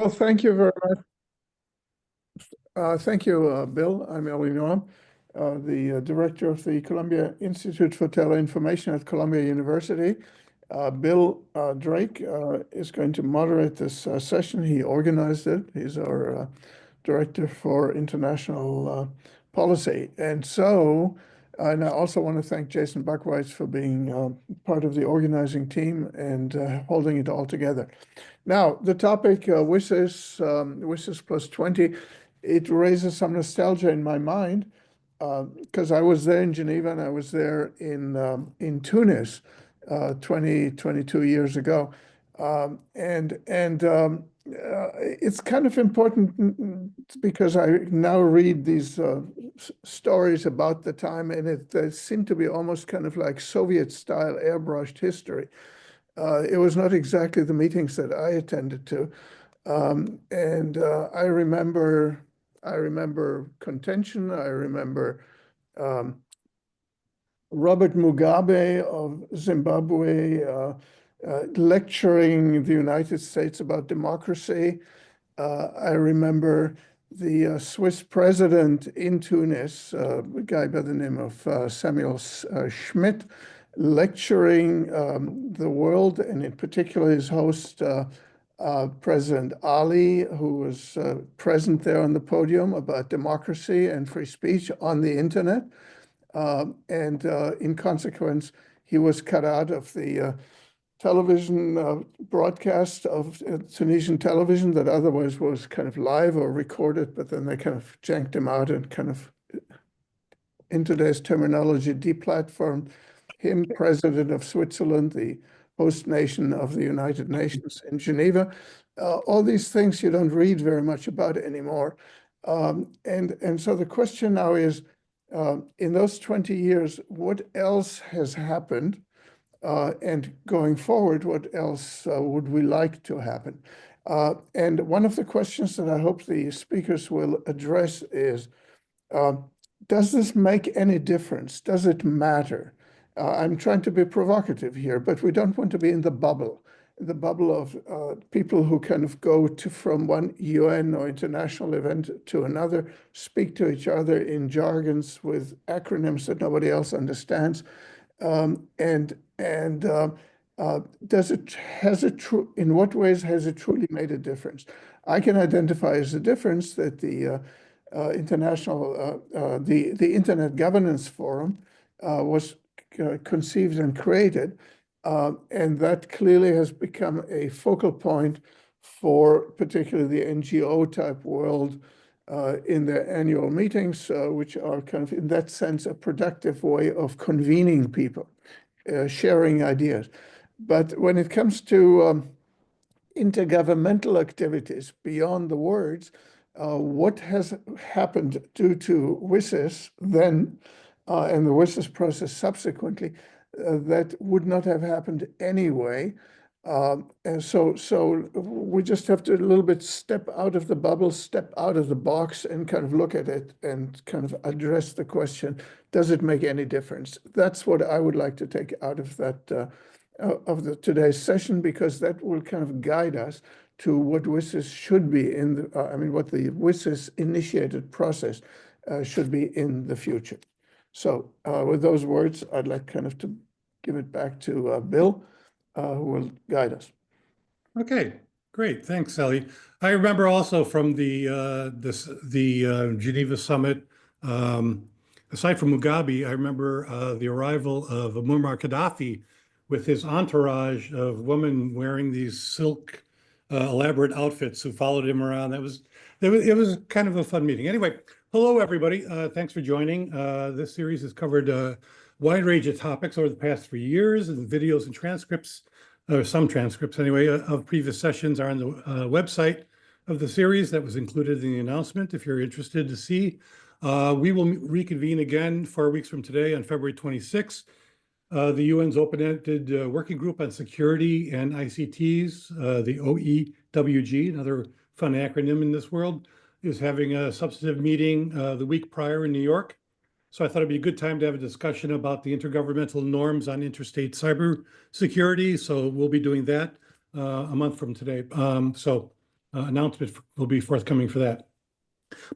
Well, thank you very much. Thank you, Bill. I'm Ellie Noam, the director of the Columbia Institute for Teleinformation at Columbia University. Bill Drake is going to moderate this session. He organized it. He's our director for international policy. And I also want to thank Jason Buckwise for being part of the organizing team and holding it all together. Now, the topic WSIS plus 20, it raises some nostalgia in my mind because I was there in Geneva and I was there in Tunis 22 years ago. It's kind of important because I now read these stories about the time, and they seem to be almost kind of like Soviet-style airbrushed history. It was not exactly the meetings that I attended to. I remember contention. I remember Robert Mugabe of Zimbabwe lecturing the United States about democracy. I remember the Swiss president in Tunis, a guy by the name of Samuel Schmidt, lecturing the world, and in particular his host, President Ali, who was present there on the podium, about democracy and free speech on the internet. In consequence, he was cut out of the television broadcast of Tunisian television that otherwise was kind of live or recorded, but then they kind of janked him out and kind of, in today's terminology, deplatformed him, president of Switzerland, the host nation of the United Nations in Geneva. All these things you don't read very much about anymore. So the question now is, in those 20 years, what else has happened? And going forward, what else would we like to happen? And one of the questions that I hope the speakers will address is, does this make any difference? Does it matter? I'm trying to be provocative here, but we don't want to be in the bubble of people who kind of go from one UN or international event to another, speak to each other in jargons with acronyms that nobody else understands. In what ways has it truly made a difference? I can identify as a difference that the Internet Governance Forum was conceived and created, and that clearly has become a focal point for particularly the NGO type world in their annual meetings, which are kind of, in that sense, a productive way of convening people, sharing ideas. But when it comes to intergovernmental activities beyond the words, what has happened due to WSIS then and the WSIS process subsequently that would not have happened anyway? So we just have to a little bit step out of the bubble, step out of the box, and kind of look at it and kind of address the question, does it make any difference? That's what I would like to take out of that today's session, because that will kind of guide us to what WSIS should be what the WSIS initiated process should be in the future. So with those words, I'd like kind of to give it back to Bill, who will guide us. Okay, great. Thanks, Ellie. I remember also from the Geneva summit, aside from Mugabe, I remember the arrival of Muammar Gaddafi with his entourage of women wearing these silk elaborate outfits who followed him around. It was kind of a fun meeting. Anyway, hello everybody. Thanks for joining. This series has covered a wide range of topics over the past 3 years, and videos and transcripts, or some transcripts anyway, of previous sessions are on the website of the series that was included in the announcement if you're interested to see. We will reconvene again 4 weeks from today on February 26th. The UN's open-ended working group on security and ICTs, the OEWG, another fun acronym in this world, is having a substantive meeting the week prior in New York. So I thought it'd be a good time to have a discussion about the intergovernmental norms on interstate cyber security. So we'll be doing that a month from today. So announcement will be forthcoming for that.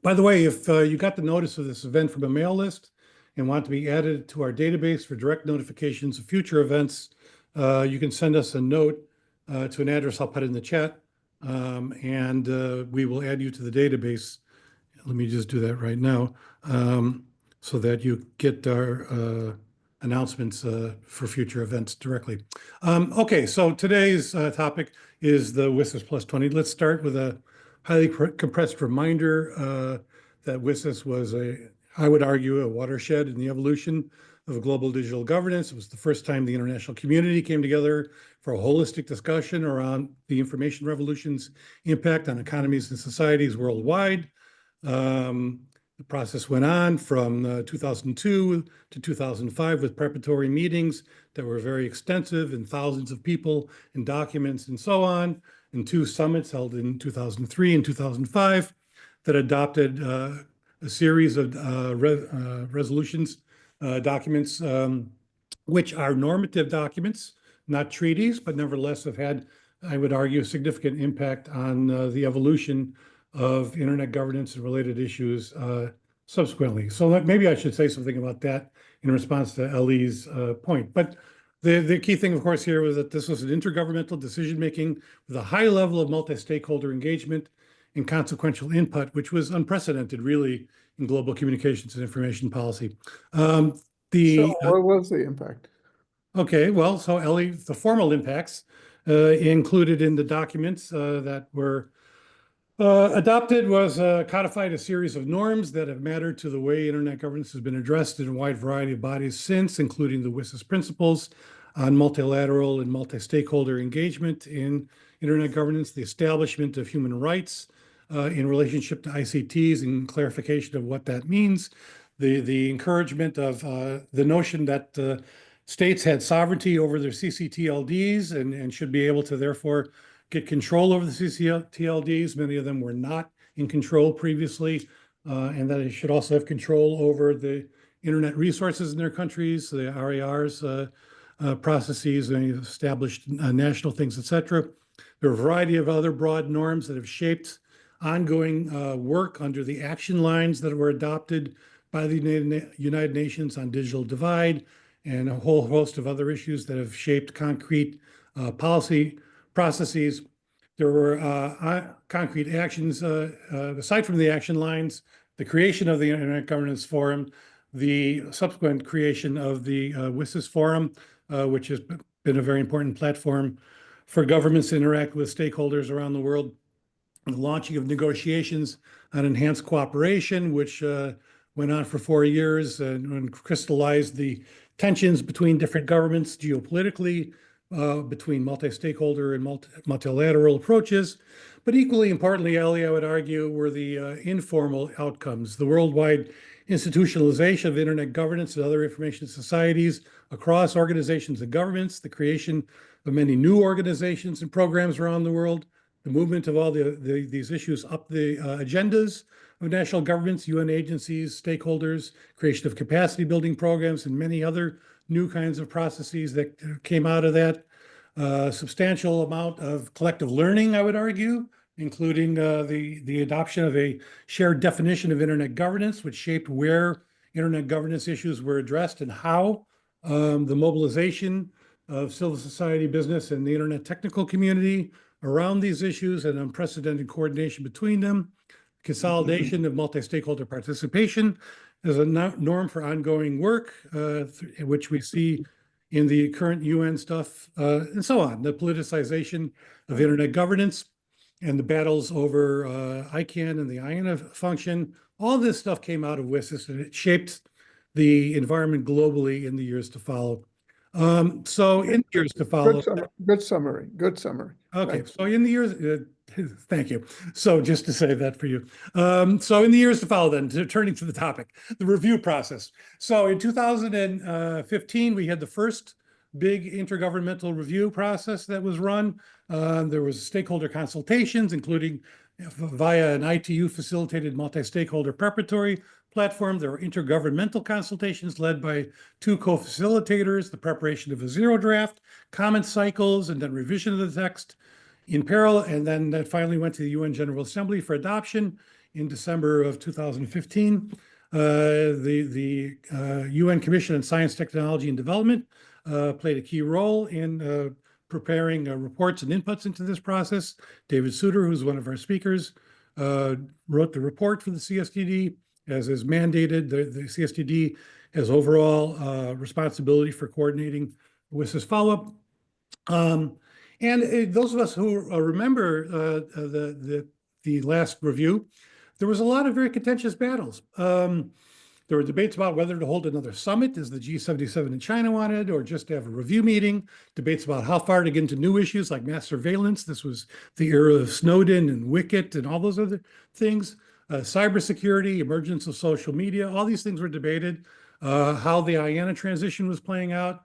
By the way, if you got the notice of this event from a mail list and want to be added to our database for direct notifications of future events, you can send us a note to an address I'll put in the chat, and we will add you to the database. Let me just do that right now, so that you get our announcements for future events directly. Okay, so today's topic is the WSIS+20. Let's start with a highly compressed reminder that WSIS was I would argue, a watershed in the evolution of global digital governance. It was the first time the international community came together for a holistic discussion around the information revolution's impact on economies and societies worldwide. The process went on from 2002 to 2005 with preparatory meetings that were very extensive and thousands of people and documents and so on, and 2 summits held in 2003 and 2005 that adopted a series of resolutions, documents, which are normative documents, not treaties, but nevertheless have had, I would argue, a significant impact on the evolution of internet governance and related issues subsequently. So maybe I should say something about that in response to Ellie's point. But the key thing, of course, here was that this was an intergovernmental decision-making with a high level of multi-stakeholder engagement and consequential input, which was unprecedented, really, in global communications and information policy. So what was the impact? Okay, well, so Ellie, the formal impacts included in the documents that were adopted was codified a series of norms that have mattered to the way internet governance has been addressed in a wide variety of bodies since, including the WSIS principles on multilateral and multi-stakeholder engagement in internet governance, the establishment of human rights in relationship to ICTs and clarification of what that means, the encouragement of the notion that states had sovereignty over their CCTLDs and should be able to therefore get control over the CCTLDs. Many of them were not in control previously, and that they should also have control over the internet resources in their countries, the RARs, processes, and established national things, etc. There are a variety of other broad norms that have shaped ongoing work under the action lines that were adopted by the United Nations on digital divide, and a whole host of other issues that have shaped concrete policy processes. There were concrete actions, aside from the action lines, the creation of the Internet Governance Forum, the subsequent creation of the WSIS Forum, which has been a very important platform for governments to interact with stakeholders around the world, the launching of negotiations on enhanced cooperation, which went on for 4 years and crystallized the tensions between different governments geopolitically, between multi-stakeholder and multilateral approaches. But equally importantly, Ellie, I would argue, were the informal outcomes, the worldwide institutionalization of internet governance and other information societies across organizations and governments, the creation of many new organizations and programs around the world, the movement of all these issues up the agendas of national governments, UN agencies, stakeholders, creation of capacity building programs, and many other new kinds of processes that came out of that. Substantial amount of collective learning, I would argue, including the adoption of a shared definition of internet governance, which shaped where internet governance issues were addressed and how. The mobilization of civil society, business, and the internet technical community around these issues and unprecedented coordination between them. Consolidation of multi-stakeholder participation is a norm for ongoing work, which we see in the current UN stuff, and so on. The politicization of internet governance and the battles over ICANN and the IANA function. All this stuff came out of WSIS, and it shaped the environment globally in the years to follow. So in the years to follow. Good summary. Okay, so in the years, thank you. So just to say that for you. So in the years to follow then, turning to the topic, the review process. So in 2015, we had the first big intergovernmental review process that was run. There was stakeholder consultations, including via an ITU facilitated multi-stakeholder preparatory platform. There were intergovernmental consultations led by 2 co-facilitators, the preparation of a zero draft, comment cycles, and then revision of the text. in parallel, and then that finally went to the UN General Assembly for adoption in December of 2015. The UN Commission on Science, Technology, and Development played a key role in preparing reports and inputs into this process. David Souter, who's one of our speakers, wrote the report for the CSTD, as is mandated. The CSTD has overall responsibility for coordinating WSIS follow-up. And those of us who remember the last review, there was a lot of very contentious battles. There were debates about whether to hold another summit, as the G77 in China wanted, or just to have a review meeting. Debates about how far to get into new issues like mass surveillance. This was the era of Snowden and Wicked and all those other things. Cybersecurity, emergence of social media, all these things were debated. How the IANA transition was playing out.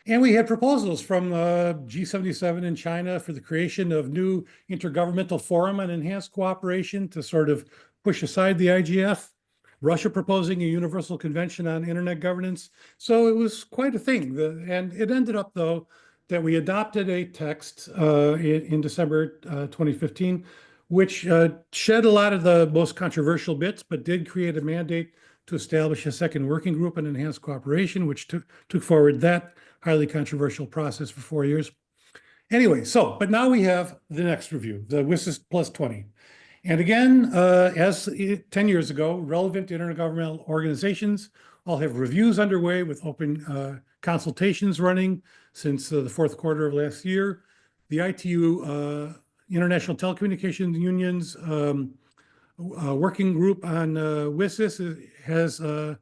And we had proposals from G77 in China for the creation of new intergovernmental forum on enhanced cooperation to sort of push aside the IGF. Russia proposing a universal convention on internet governance. So it was quite a thing. And it ended up, though, that we adopted a text in December 2015, which shed a lot of the most controversial bits, but did create a mandate to establish a second working group on enhanced cooperation, which took forward that highly controversial process for 4 years. Anyway, but now we have the next review, the WSIS+20. And again, as 10 years ago, relevant intergovernmental organizations all have reviews underway with open consultations running since the fourth quarter of last year. The ITU, International Telecommunication Union's working group on WSIS has a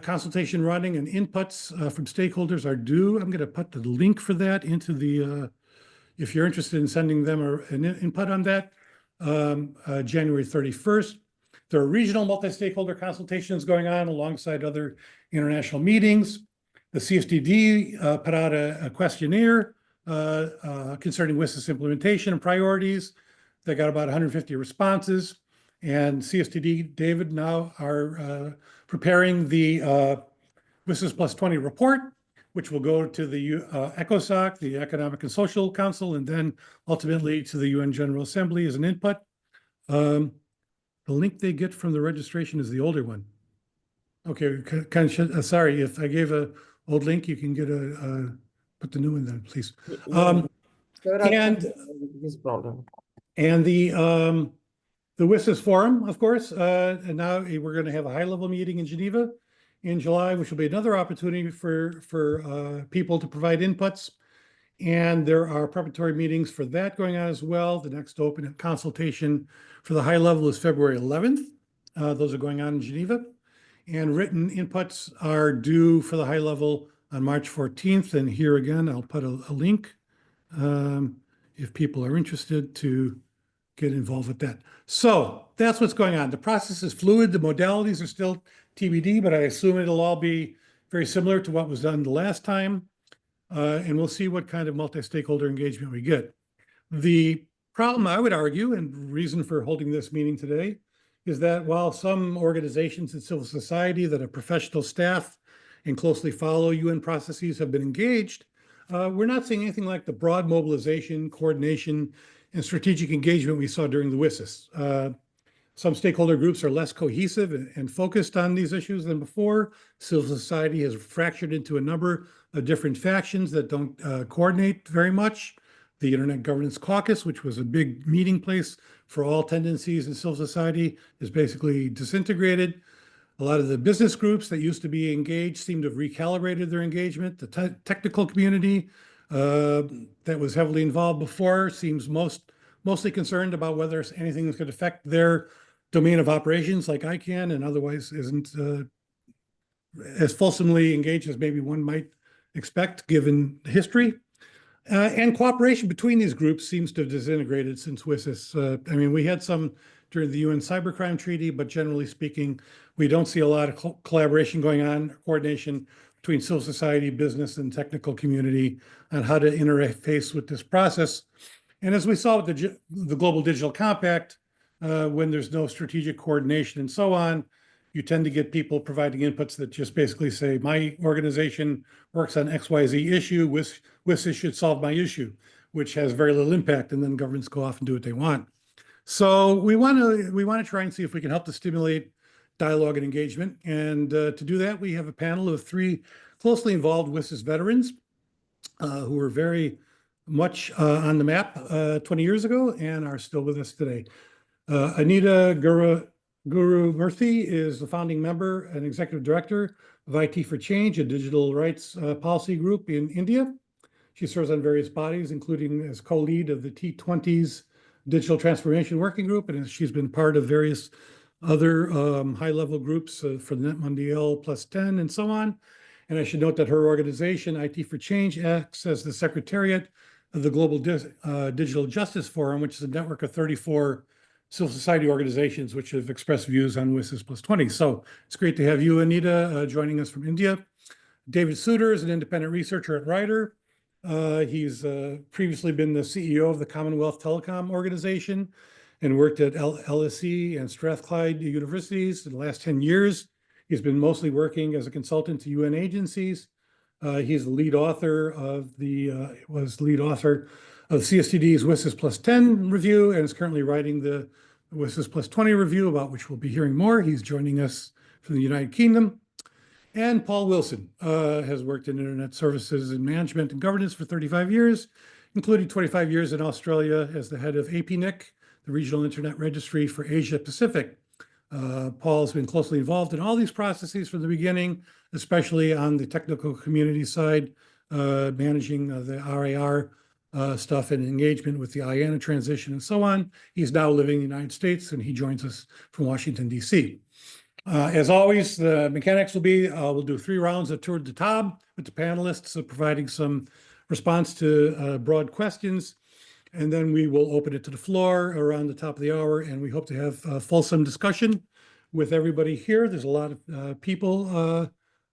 consultation running, and inputs from stakeholders are due. I'm going to put the link for that into the, if you're interested in sending them an input on that, January 31st. There are regional multi-stakeholder consultations going on alongside other international meetings. The CSTD put out a questionnaire concerning WSIS implementation and priorities. They got about 150 responses. And CSTD, David, now are preparing the WSIS+20 report, which will go to the ECOSOC, the Economic and Social Council, and then ultimately to the UN General Assembly as an input. The link they get from the registration is the older one. Okay, sorry, if I gave an old link, you can get put the new one then, please. And the WSIS Forum, of course, and now we're going to have a high-level meeting in Geneva in July, which will be another opportunity for people to provide inputs. And there are preparatory meetings for that going on as well. The next open consultation for the high level is February 11th. Those are going on in Geneva. And written inputs are due for the high level on March 14th. And here again, I'll put a link if people are interested to get involved with that. So that's what's going on. The process is fluid. The modalities are still TBD, but I assume it'll all be very similar to what was done the last time. And we'll see what kind of multi-stakeholder engagement we get. The problem, I would argue, and reason for holding this meeting today, is that while some organizations in civil society that have professional staff and closely follow UN processes have been engaged, we're not seeing anything like the broad mobilization, coordination, and strategic engagement we saw during the WSIS. Some stakeholder groups are less cohesive and focused on these issues than before. Civil society has fractured into a number of different factions that don't coordinate very much. The Internet Governance Caucus, which was a big meeting place for all tendencies in civil society, is basically disintegrated. A lot of the business groups that used to be engaged seem to have recalibrated their engagement. The technical community that was heavily involved before seems mostly concerned about whether anything that could affect their domain of operations like ICANN, and otherwise isn't as fulsomely engaged as maybe one might expect given history. And cooperation between these groups seems to have disintegrated since WSIS. I mean, we had some during the UN Cybercrime Treaty, but generally speaking, we don't see a lot of collaboration going on, coordination between civil society, business, and technical community on how to interface with this process. And as we saw with the Global Digital Compact, when there's no strategic coordination and so on, you tend to get people providing inputs that just basically say, my organization works on XYZ issue, WSIS should solve my issue. which has very little impact, and then governments go off and do what they want. So we want to try and see if we can help to stimulate dialogue and engagement. And to do that, we have a panel of 3 closely involved WSIS veterans who were very much on the map 20 years ago and are still with us today. Anita Guru Murthy is the founding member and executive director of IT for Change, a digital rights policy group in India. She serves on various bodies, including as co-lead of the T20's Digital Transformation Working Group, and she's been part of various other high-level groups for the Net Mondial Plus 10 and so on. And I should note that her organization, IT for Change, acts as the secretariat of the Global Digital Justice Forum, which is a network of 34 civil society organizations which have expressed views on WSIS+20. So it's great to have you, Anita, joining us from India. David Souter is an independent researcher at Ryder. He's previously been the CEO of the Commonwealth Telecom Organization and worked at LSE and Strathclyde universities in the last 10 years. He's been mostly working as a consultant to UN agencies. He's the lead author of CSTD's WSIS+10 review and is currently writing the WSIS+20 review, about which we'll be hearing more. He's joining us from the United Kingdom. And Paul Wilson has worked in internet services and management and governance for 35 years, including 25 years in Australia as the head of APNIC, the Regional Internet Registry for Asia Pacific. Paul's been closely involved in all these processes from the beginning, especially on the technical community side, managing the RAR stuff and engagement with the IANA transition and so on. He's now living in the United States, and he joins us from Washington, D.C. As always, the mechanics will be, we'll do 3 rounds of Tour de Table with the panelists providing some response to broad questions. And then we will open it to the floor around the top of the hour, and we hope to have a fulsome discussion with everybody here. There's a lot of people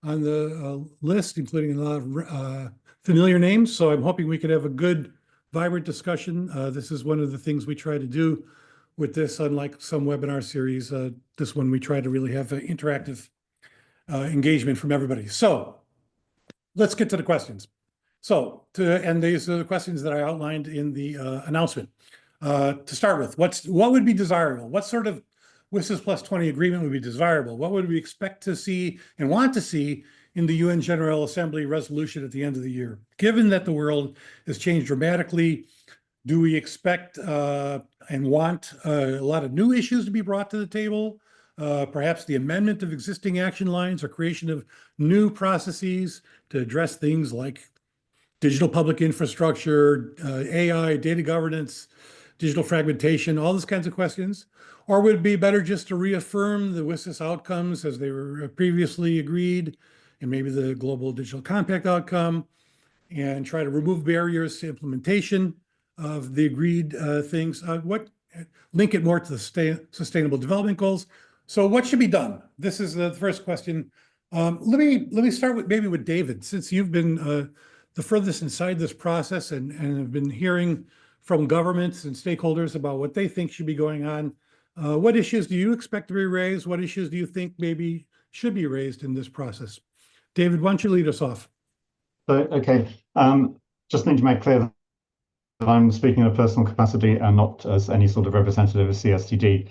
on the list, including a lot of familiar names. So I'm hoping we could have a good, vibrant discussion. This is one of the things we try to do with this, unlike some webinar series. This one, we try to really have an interactive engagement from everybody. So let's get to the questions. So, and these are the questions that I outlined in the announcement. To start with, what would be desirable? What sort of WSIS+20 agreement would be desirable? What would we expect to see and want to see in the UN General Assembly resolution at the end of the year? Given that the world has changed dramatically, do we expect and want a lot of new issues to be brought to the table? Perhaps the amendment of existing action lines or creation of new processes to address things like digital public infrastructure, AI, data governance, digital fragmentation, all those kinds of questions? Or would it be better just to reaffirm the WSIS outcomes as they were previously agreed, and maybe the Global Digital Compact outcome, and try to remove barriers to implementation of the agreed things? Link it more to the Sustainable Development Goals. So what should be done? This is the first question. Let me start with maybe with David, since you've been the furthest inside this process and have been hearing from governments and stakeholders about what they think should be going on. What issues do you expect to be raised? What issues do you think maybe should be raised in this process? David, why don't you lead us off? Okay, just need to make clear that I'm speaking in a personal capacity and not as any sort of representative of CSTD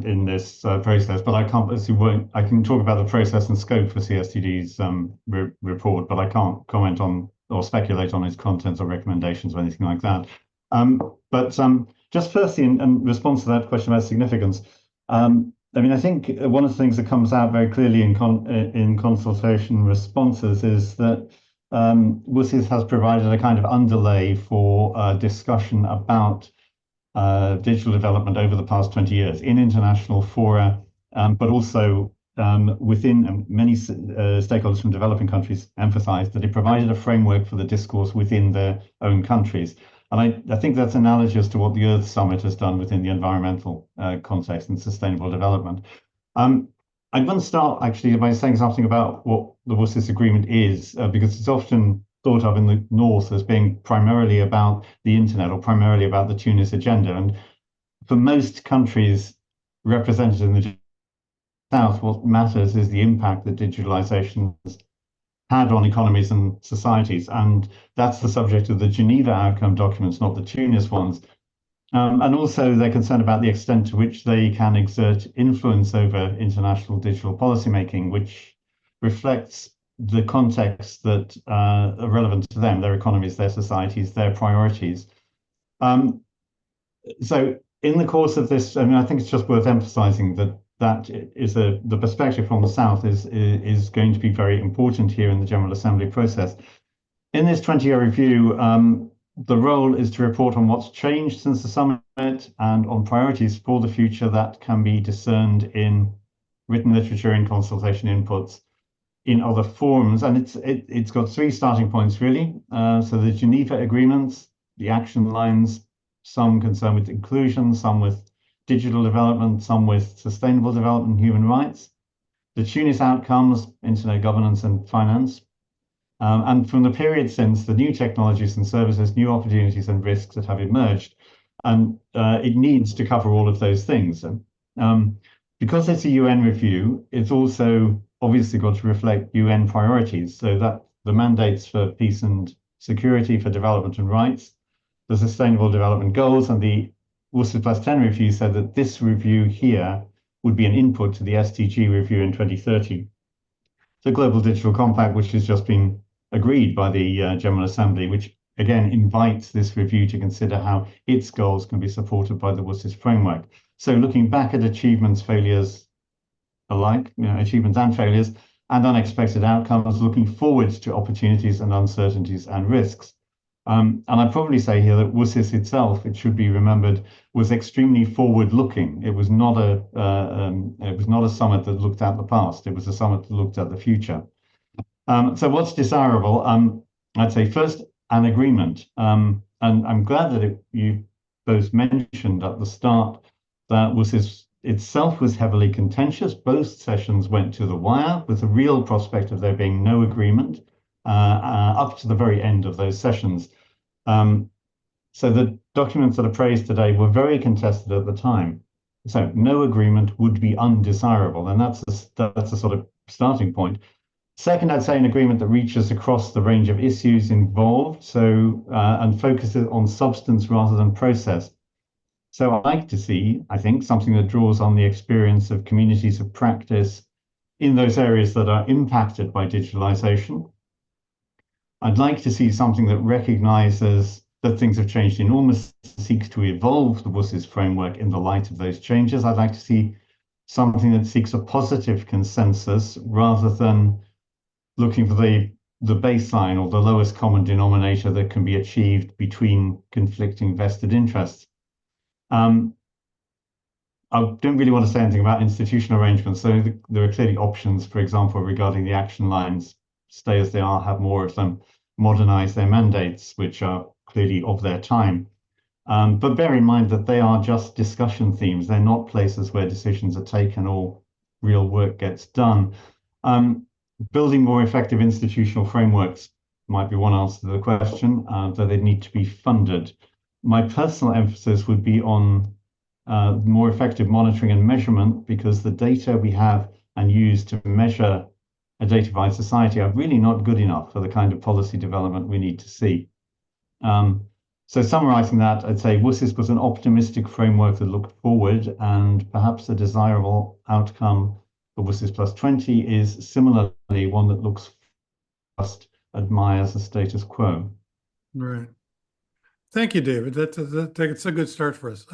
in this process, but I can't, as you won't, I can talk about the process and scope for CSTD's report, but I can't comment on or speculate on its contents or recommendations or anything like that. But just firstly, in response to that question about significance, I mean, I think one of the things that comes out very clearly in consultation responses is that WSIS has provided a kind of underlay for discussion about digital development over the past 20 years in international fora, but also within many stakeholders from developing countries emphasized that it provided a framework for the discourse within their own countries. And I think that's analogous to what the Earth Summit has done within the environmental context and sustainable development. I'm going to start actually by saying something about what the WSIS agreement is, because it's often thought of in the North as being primarily about the internet or primarily about the Tunis agenda. And for most countries represented in the South, what matters is the impact that digitalization had on economies and societies. And that's the subject of the Geneva outcome documents, not the Tunis ones. And also they're concerned about the extent to which they can exert influence over international digital policymaking, which reflects the context that are relevant to them, their economies, their societies, their priorities. So in the course of this, I mean, I think it's just worth emphasizing that the perspective from the South is going to be very important here in the General Assembly process. In this 20-year review, the role is to report on what's changed since the summit and on priorities for the future that can be discerned in written literature, in consultation inputs, in other forums. And it's got three starting points, really. So the Geneva agreements, the action lines, some concerned with inclusion, some with digital development, some with sustainable development and human rights, the Tunis outcomes, internet governance and finance, and from the period since, the new technologies and services, new opportunities and risks that have emerged. And it needs to cover all of those things. Because it's a UN review, it's also obviously got to reflect UN priorities, so that the mandates for peace and security, for development and rights, the Sustainable Development Goals, and the WSIS+20 review said that this review here would be an input to the SDG review in 2030. The Global Digital Compact, which has just been agreed by the General Assembly, which again invites this review to consider how its goals can be supported by the WSIS framework. So looking back at achievements, failures alike, achievements and failures, and unexpected outcomes, looking forward to opportunities and uncertainties and risks. And I'd probably say here that WSIS itself, it should be remembered, was extremely forward-looking. It was not a summit that looked at the past. It was a summit that looked at the future. So what's desirable? I'd say first an agreement. And I'm glad that you both mentioned at the start that WSIS itself was heavily contentious. Both sessions went to the wire with a real prospect of there being no agreement up to the very end of those sessions. So the documents that are praised today were very contested at the time. So no agreement would be undesirable, and that's a sort of starting point. Second, I'd say an agreement that reaches across the range of issues involved, so and focuses on substance rather than process. So I'd like to see, I think, something that draws on the experience of communities of practice in those areas that are impacted by digitalization. I'd like to see something that recognizes that things have changed enormously, seeks to evolve the WSIS framework in the light of those changes. I'd like to see something that seeks a positive consensus rather than looking for the baseline or the lowest common denominator that can be achieved between conflicting vested interests. I don't really want to say anything about institutional arrangements. So there are clearly options, for example, regarding the action lines, stay as they are, have more of them, modernize their mandates, which are clearly of their time. But bear in mind that they are just discussion themes. They're not places where decisions are taken or real work gets done. Building more effective institutional frameworks might be one answer to the question, that they need to be funded. My personal emphasis would be on more effective monitoring and measurement, because the data we have and use to measure a datafied society are really not good enough for the kind of policy development we need to see. So summarizing that, I'd say WSIS was an optimistic framework that looked forward, and perhaps a desirable outcome for WSIS+20 is similarly one that looks just admires the status quo. Right. Thank you, David. That's a good start for us.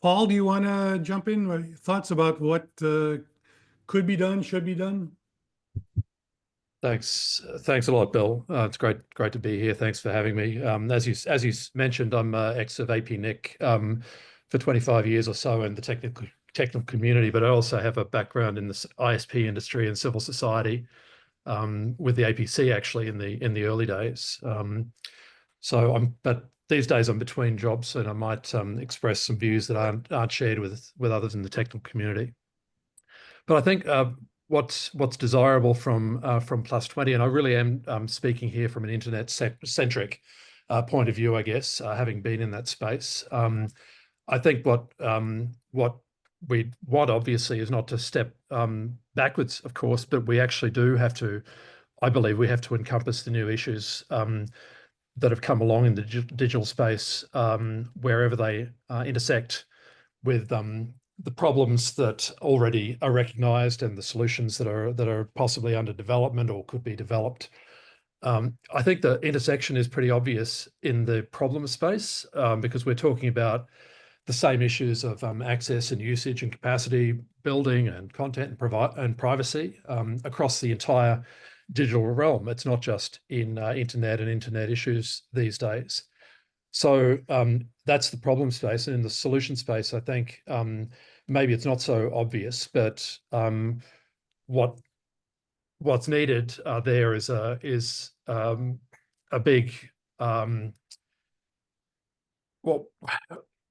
Paul, do you want to jump in? Thoughts about what could be done, should be done? Thanks a lot, Bill. It's great to be here. Thanks for having me. As you mentioned, I'm ex of AP-NIC for 25 years or so in the technical community, but I also have a background in the ISP industry and civil society with the APC actually in the early days. But these days I'm between jobs, and I might express some views that aren't shared with others in the technical community. But I think what's desirable from +20, and I really am speaking here from an internet-centric point of view, I guess, having been in that space. I think what we want, obviously, is not to step backwards, of course, but we actually do have to I believe we have to encompass the new issues that have come along in the digital space, wherever they intersect with the problems that already are recognised and the solutions that are possibly under development or could be developed. I think the intersection is pretty obvious in the problem space, because we're talking about the same issues of access and usage and capacity building and content and privacy across the entire digital realm. It's not just in internet and internet issues these days. So that's the problem space. And in the solution space, I think maybe it's not so obvious, but what's needed there is a big well,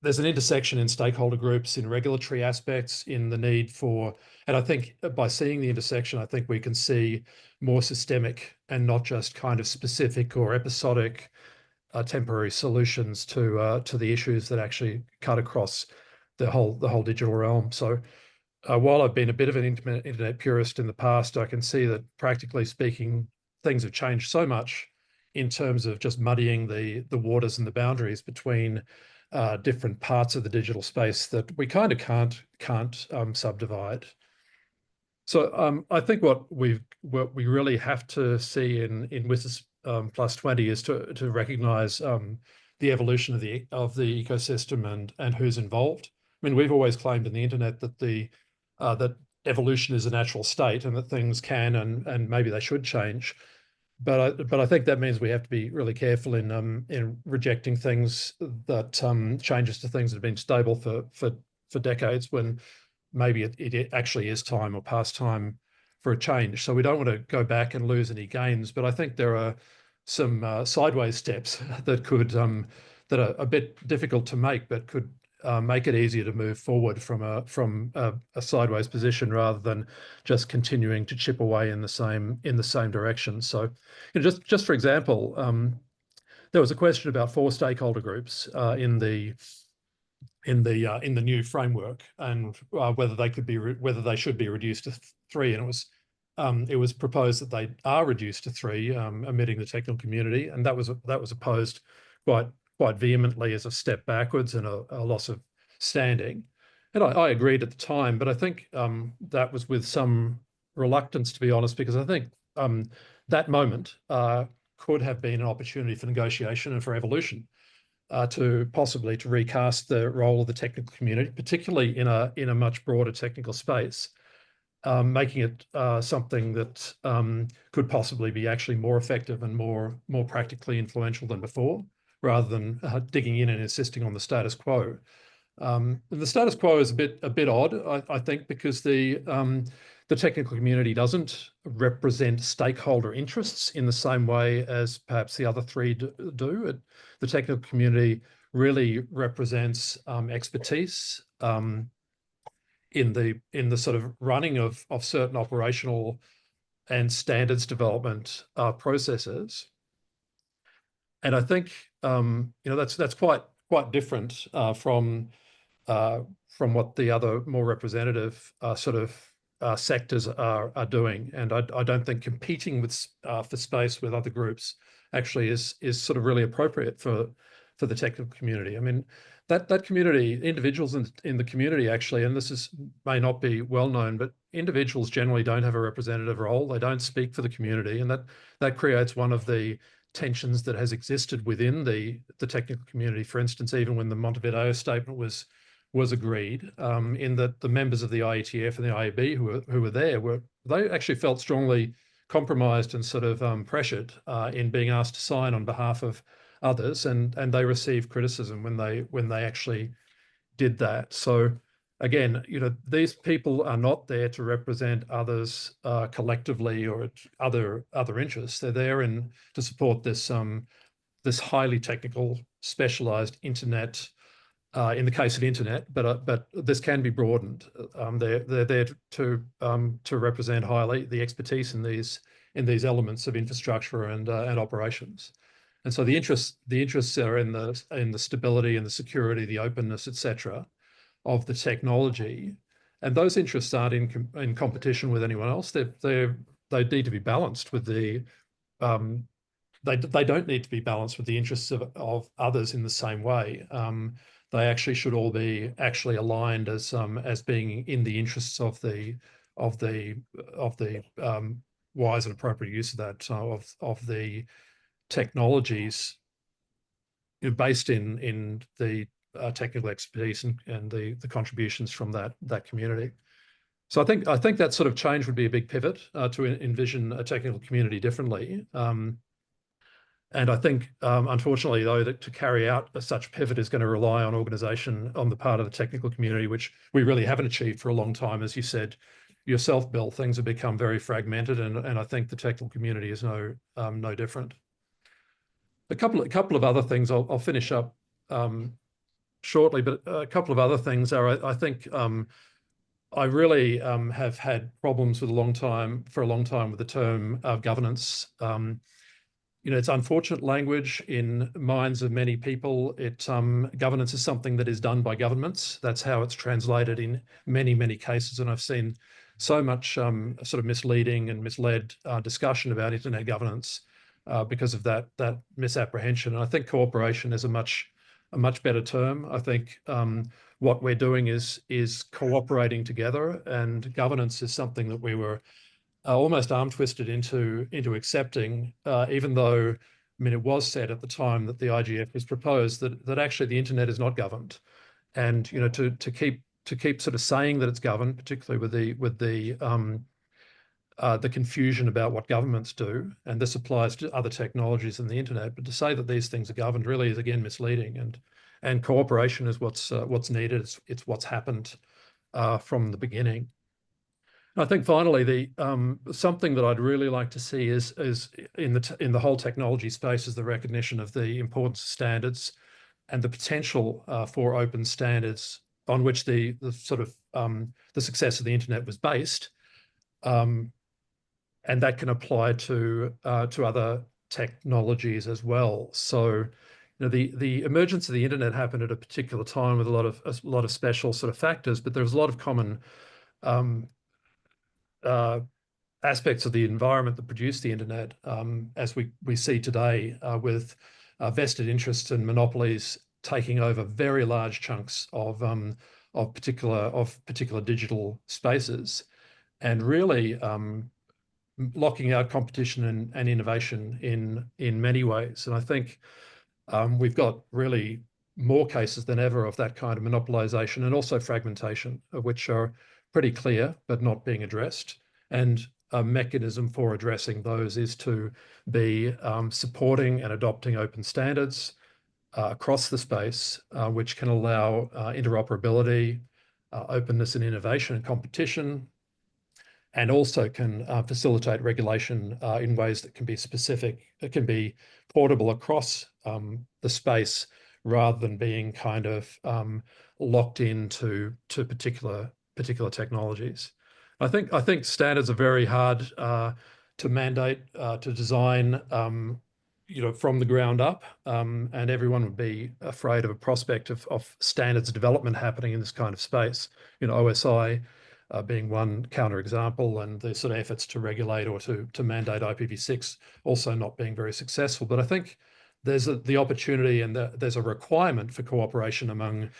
there's an intersection in stakeholder groups, in regulatory aspects, in the need for, and I think by seeing the intersection, I think we can see more systemic and not just kind of specific or episodic temporary solutions to the issues that actually cut across the whole digital realm. So while I've been a bit of an internet purist in the past, I can see that practically speaking, things have changed so much in terms of just muddying the waters and the boundaries between different parts of the digital space that we kind of can't subdivide. So I think what we really have to see in WSIS +20 is to recognise the evolution of the ecosystem and who's involved. I mean, we've always claimed in the internet that that evolution is a natural state and that things can and maybe they should change. But I think that means we have to be really careful in rejecting things that changes to things that have been stable for decades, when maybe it actually is time or past time for a change. So we don't want to go back and lose any gains. But I think there are some sideways steps that that are a bit difficult to make, but could make it easier to move forward from a sideways position rather than just continuing to chip away in the same direction. So, just for example, there was a question about 4 stakeholder groups in the new framework, and whether they should be reduced to 3, and it was proposed that they are reduced to 3, omitting the technical community, and that was opposed quite vehemently as a step backwards and a loss of standing. And I agreed at the time, but I think that was with some reluctance, to be honest, because I think that moment could have been an opportunity for negotiation and for evolution, to possibly to recast the role of the technical community, particularly in a much broader technical space, making it something that could possibly be actually more effective and more practically influential than before, rather than digging in and insisting on the status quo. And the status quo is a bit odd, I think, because the technical community doesn't represent stakeholder interests in the same way as perhaps the other 3 do. The technical community really represents expertise in the sort of running of certain operational and standards development processes. And I think that's quite different from what the other more representative sectors are doing. And I don't think competing for space with other groups actually is sort of really appropriate for the technical community. I mean, that community, individuals in the community actually, and this may not be well known, but individuals generally don't have a representative role. They don't speak for the community, and that creates one of the tensions that has existed within the technical community. For instance, even when the Montevideo statement was agreed, in that the members of the IETF and the IAB who were there they actually felt strongly compromised and sort of pressured in being asked to sign on behalf of others, and they received criticism when they actually did that. So again, these people are not there to represent others collectively or other interests. They're there to support this highly technical, specialized internet. In the case of internet, but this can be broadened. They're there to represent highly the expertise in these elements of infrastructure and operations. And so the interests are in the stability and the security, the openness, etc., of the technology, and those interests aren't in competition with anyone else. They're they need to be balanced with the they don't need to be balanced with the interests of others in the same way. They actually should all be actually aligned as being in the interests of the wise and appropriate use of that of the technologies based in the technical expertise and the contributions from that community. So I think that sort of change would be a big pivot to envision a technical community differently. And I think, unfortunately, though, that to carry out such pivot is going to rely on organisation on the part of the technical community, which we really haven't achieved for a long time. As you said yourself, Bill, things have become very fragmented, and I think the technical community is no different. A couple of other things I'll finish up shortly, but a couple of other things are I think I really have had problems for a long time with the term governance. It's unfortunate language in minds of many people. Governance is something that is done by governments. That's how it's translated in many, many cases. And I've seen so much sort of misleading and misled discussion about internet governance because of that misapprehension. And I think cooperation is a much better term. I think what we're doing is cooperating together, and governance is something that we were almost arm twisted into accepting, even though, I mean, it was said at the time that the IGF was proposed that actually the internet is not governed, and to keep sort of saying that it's governed, particularly with the confusion about what governments do, and this applies to other technologies than the internet, but to say that these things are governed really is again misleading, and cooperation is what's needed. It's what's happened from the beginning. I think finally, something that I'd really like to see is in the whole technology space is the recognition of the importance of standards and the potential for open standards on which the sort of the success of the internet was based, and that can apply to other technologies as well. So, the emergence of the internet happened at a particular time with a lot of special sort of factors, but there was a lot of common aspects of the environment that produced the internet, as we see today, with vested interests and monopolies taking over very large chunks of particular digital spaces, and really locking out competition and innovation in many ways. And I think we've got really more cases than ever of that kind of monopolization and also fragmentation, which are pretty clear but not being addressed. And a mechanism for addressing those is to be supporting and adopting open standards across the space, which can allow interoperability, openness and innovation and competition, and also can facilitate regulation in ways that can be specific. It can be portable across the space rather than being kind of locked into particular technologies. I think standards are very hard to mandate, to design, from the ground up, and everyone would be afraid of a prospect of standards development happening in this kind of space. OSI being one counterexample, and the sort of efforts to regulate or to mandate IPv6 also not being very successful. But I think there's the opportunity and there's a requirement for cooperation among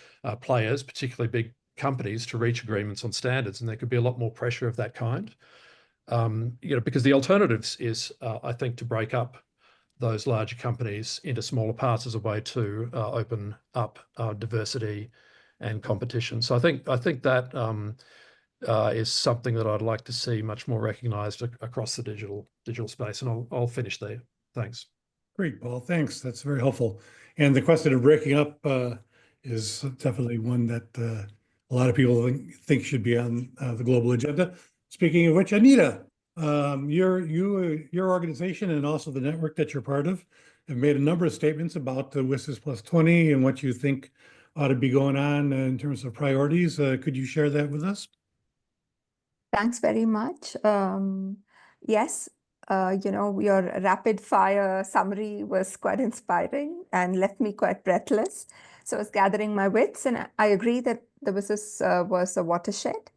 players, particularly big companies, to reach agreements on standards, and there could be a lot more pressure of that kind. Because the alternatives is, I think, to break up those larger companies into smaller parts as a way to open up diversity and competition. So I think that is something that I'd like to see much more recognised across the digital space. And I'll finish there. Thanks. Great, Paul. Thanks. That's very helpful. And the question of breaking up is definitely one that a lot of people think should be on the global agenda. Speaking of which, Anita, your organization and also the network that you're part of have made a number of statements about the WSIS+20 and what you think ought to be going on in terms of priorities. Could you share that with us? Thanks very much. Yes, your rapid fire summary was quite inspiring and left me quite breathless. So I was gathering my wits, and I agree that the WSIS was a watershed.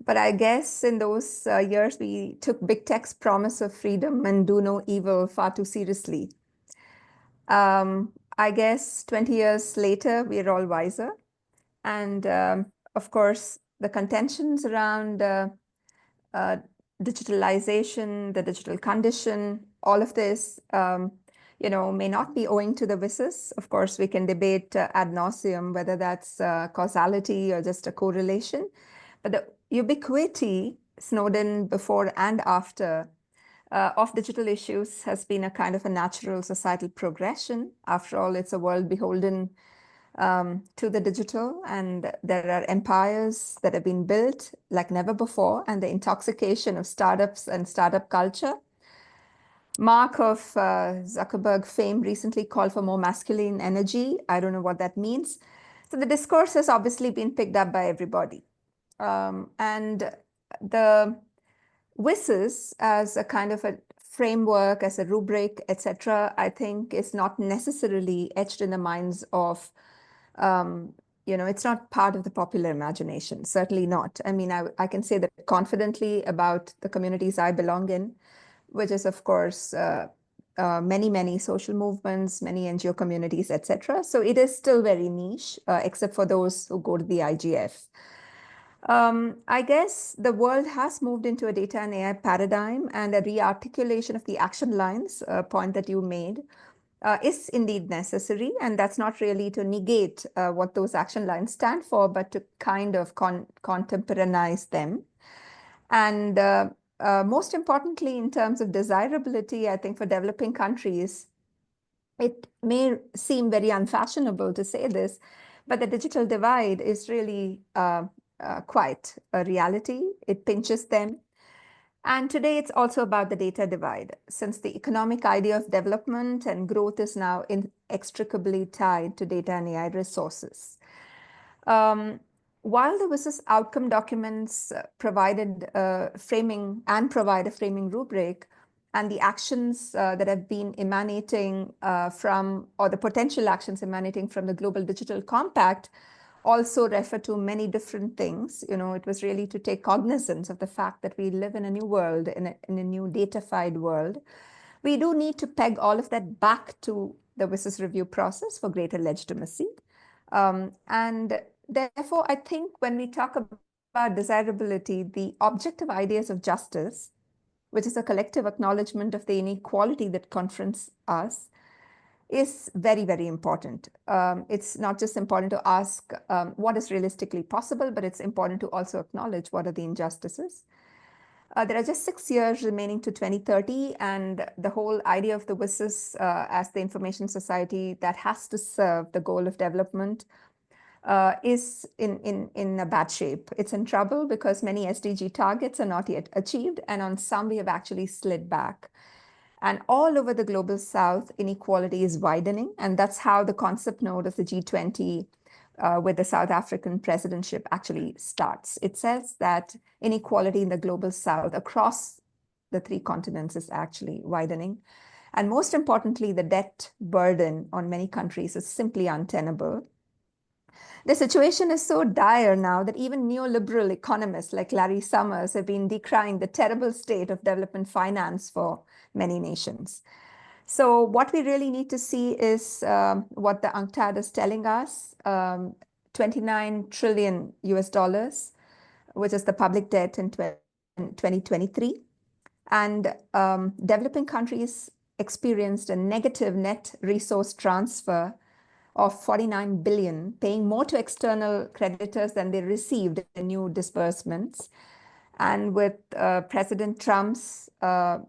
But I guess in those years, we took big tech's promise of freedom and do no evil far too seriously. I guess 20 years later, we're all wiser. And of course, the contentions around digitalization, the digital condition, all of this, may not be owing to the WSIS. Of course, we can debate ad nauseum whether that's causality or just a correlation. But the ubiquity, Snowden before and after, of digital issues has been a kind of a natural societal progression. After all, it's a world beholden to the digital, and there are empires that have been built like never before, and the intoxication of startups and startup culture. Mark of Zuckerberg fame recently called for more masculine energy. I don't know what that means. So the discourse has obviously been picked up by everybody. And the WSIS as a kind of a framework, as a rubric, etc., I think is not necessarily etched in the minds of it's not part of the popular imagination, certainly not. I mean, I can say that confidently about the communities I belong in, which is, of course, many social movements, many NGO communities, etc. So it is still very niche, except for those who go to the IGF. I guess the world has moved into a data and AI paradigm, and a rearticulation of the action lines, a point that you made, is indeed necessary. And that's not really to negate what those action lines stand for, but to kind of contemporaneize them. And most importantly, in terms of desirability, I think for developing countries, it may seem very unfashionable to say this, but the digital divide is really quite a reality. It pinches them. And today it's also about the data divide, since the economic idea of development and growth is now inextricably tied to data and AI resources. While the WSIS outcome documents provided framing and provide a framing rubric, and the actions that have been emanating from, or the potential actions emanating from the Global Digital Compact also refer to many different things. It was really to take cognizance of the fact that we live in a new world, in a new datafied world. We do need to peg all of that back to the WSIS review process for greater legitimacy. And therefore, I think when we talk about desirability, the objective ideas of justice, which is a collective acknowledgement of the inequality that confronts us, is very important. It's not just important to ask what is realistically possible, but it's important to also acknowledge what are the injustices. There are just 6 years remaining to 2030, and the whole idea of the WSIS as the information society that has to serve the goal of development is in a bad shape. It's in trouble because many SDG targets are not yet achieved, and on some we have actually slid back. And all over the global south, inequality is widening. And that's how the concept note of the G20 with the South African presidentship actually starts. It says that inequality in the global south across the 3 continents is actually widening. And most importantly, the debt burden on many countries is simply untenable. The situation is so dire now that even neoliberal economists like Larry Summers have been decrying the terrible state of development finance for many nations. So what we really need to see is what the UNCTAD is telling us, $29 trillion US, which is the public debt in 2023. And developing countries experienced a negative net resource transfer of 49 billion, paying more to external creditors than they received in new disbursements. And with President Trump's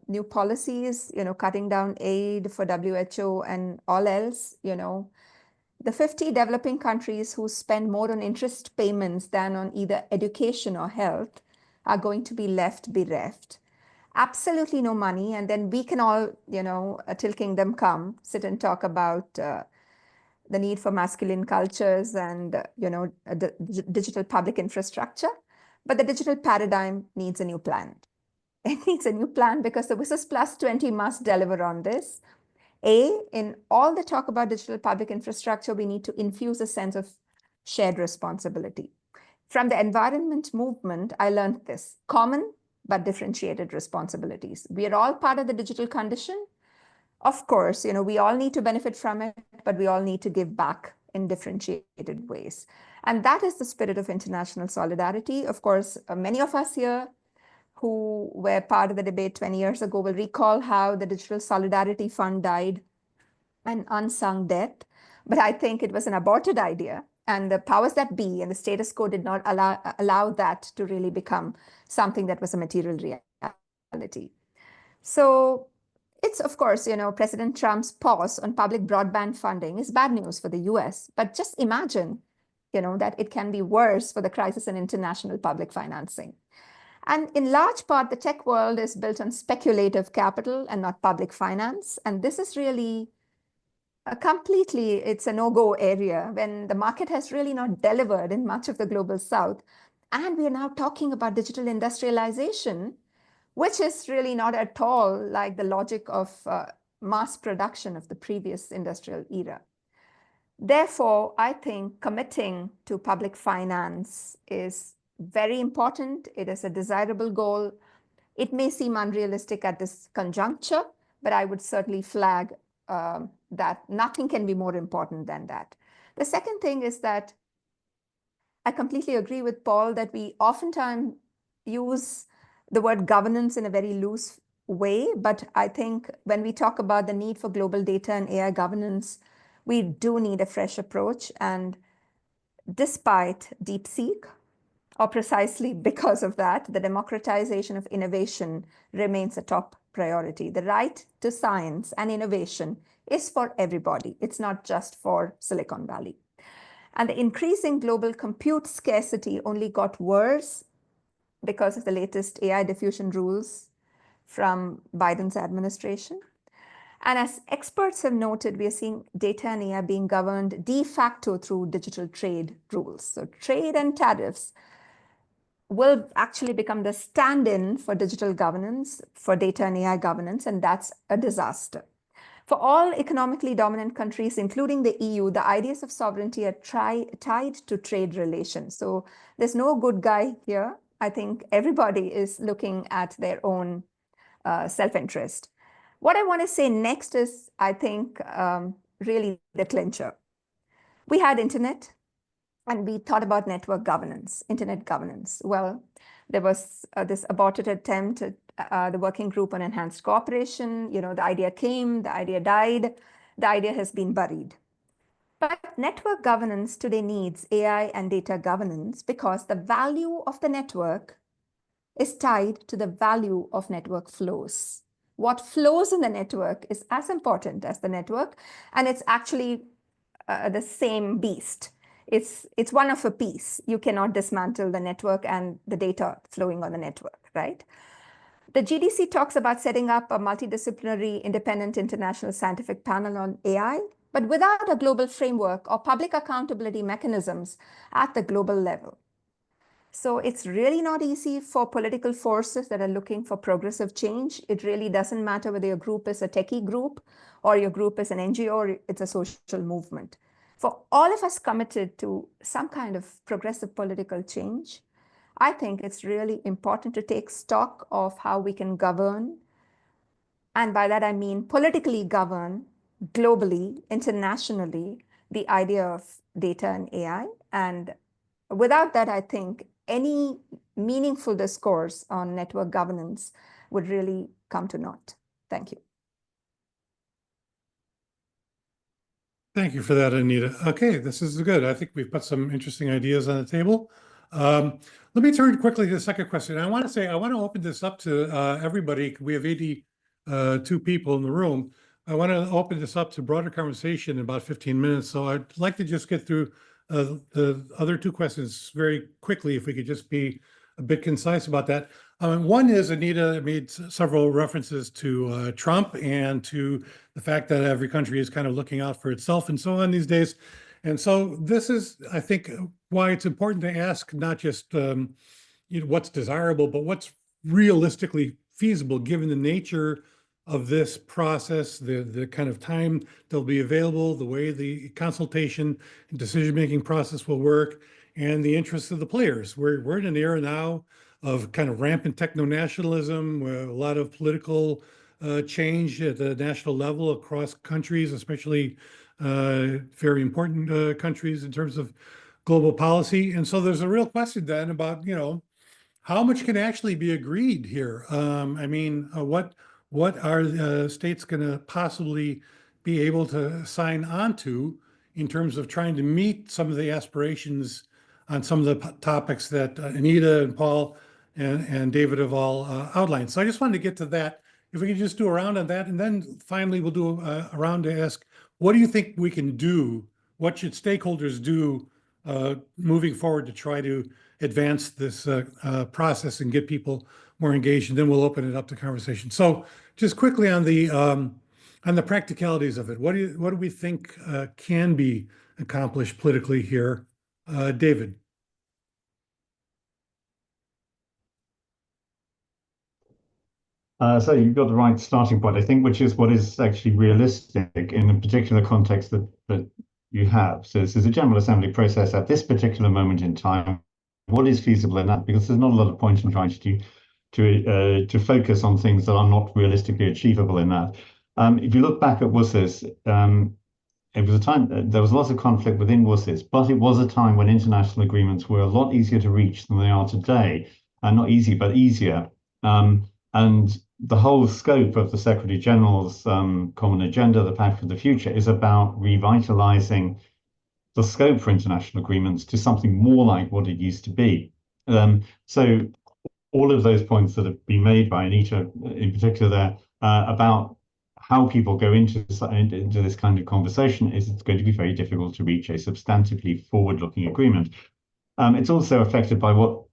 new policies, cutting down aid for WHO and all else, the 50 developing countries who spend more on interest payments than on either education or health are going to be left bereft. Absolutely no money. And then we can all, till kingdom come, sit and talk about the need for masculine cultures and, digital public infrastructure. But the digital paradigm needs a new plan. It needs a new plan because the WSIS+20 must deliver on this. In all the talk about digital public infrastructure, we need to infuse a sense of shared responsibility. From the environment movement, I learned this: common but differentiated responsibilities. We are all part of the digital condition. Of course, we all need to benefit from it, but we all need to give back in differentiated ways. And that is the spirit of international solidarity. Of course, many of us here who were part of the debate 20 years ago will recall how the Digital Solidarity Fund died an unsung death. But I think it was an aborted idea. And the powers that be and the status quo did not allow that to really become something that was a material reality. So it's, of course, President Trump's pause on public broadband funding is bad news for the US. But just imagine, that it can be worse for the crisis in international public financing. And in large part, the tech world is built on speculative capital and not public finance. And this is really it's a no-go area when the market has really not delivered in much of the global south. And we are now talking about digital industrialization, which is really not at all like the logic of mass production of the previous industrial era. Therefore, I think committing to public finance is very important. It is a desirable goal. It may seem unrealistic at this conjuncture, but I would certainly flag that nothing can be more important than that. The second thing is that I completely agree with Paul that we oftentimes use the word governance in a very loose way, but I think when we talk about the need for global data and AI governance, we do need a fresh approach. And despite DeepSeek, or precisely because of that, the democratization of innovation remains a top priority. The right to science and innovation is for everybody. It's not just for Silicon Valley. And the increasing global compute scarcity only got worse because of the latest AI diffusion rules from Biden's administration. And as experts have noted, we are seeing data and AI being governed de facto through digital trade rules. So trade and tariffs will actually become the stand-in for digital governance, for data and AI governance, and that's a disaster. For all economically dominant countries, including the EU, the ideas of sovereignty are tied to trade relations. So there's no good guy here. I think everybody is looking at their own self-interest. What I want to say next is, I think, really the clincher. We had internet, and we thought about network governance, internet governance. Well, there was this aborted attempt at the working group on enhanced cooperation. The idea came, the idea died, the idea has been buried. But network governance today needs AI and data governance because the value of the network is tied to the value of network flows. What flows in the network is as important as the network, and it's actually the same beast. It's one of a piece. You cannot dismantle the network and the data flowing on the network, right? The GDC talks about setting up a multidisciplinary, independent international scientific panel on AI, but without a global framework or public accountability mechanisms at the global level. So it's really not easy for political forces that are looking for progressive change. It really doesn't matter whether your group is a techie group or your group is an NGO or it's a social movement. For all of us committed to some kind of progressive political change, I think it's really important to take stock of how we can govern. And by that, I mean politically govern globally, internationally, the idea of data and AI. And without that, I think any meaningful discourse on network governance would really come to naught. Thank you. Thank you for that, Anita. Okay, this is good. I think we've put some interesting ideas on the table. Let me turn quickly to the second question. I want to open this up to everybody. We have 82 people in the room. I want to open this up to broader conversation in about 15 minutes. So I'd like to just get through the other two questions very quickly, if we could just be a bit concise about that. One is Anita made several references to Trump and to the fact that every country is kind of looking out for itself and so on these days. And so this is, I think, why it's important to ask not just what's desirable, but what's realistically feasible given the nature of this process, the kind of time that'll be available, the way the consultation and decision-making process will work, and the interests of the players. We're in an era now of kind of rampant techno-nationalism, where a lot of political change at the national level across countries, especially very important countries in terms of global policy. And so there's a real question then about, how much can actually be agreed here? I mean, what are states going to possibly be able to sign on to in terms of trying to meet some of the aspirations on some of the topics that Anita and Paul and David have all outlined? So I just wanted to get to that. If we could just do a round on that, and then finally we'll do a round to ask, what do you think we can do? What should stakeholders do moving forward to try to advance this process and get people more engaged? And then we'll open it up to conversation. So just quickly on the practicalities of it, what do we think can be accomplished politically here? David. So you've got the right starting point, I think, which is what is actually realistic in the particular context that you have. So this is a General Assembly process at this particular moment in time. What is feasible in that? Because there's not a lot of point in trying to focus on things that are not realistically achievable in that. If you look back at WSIS, it was a time there was lots of conflict within WSIS, but it was a time when international agreements were a lot easier to reach than they are today, and not easy, but easier. And the whole scope of the Secretary General's Common Agenda, the Pact for the Future, is about revitalizing the scope for international agreements to something more like what it used to be. So all of those points that have been made by Anita in particular there about how people go into this kind of conversation is it's going to be very difficult to reach a substantively forward-looking agreement. It's also affected by what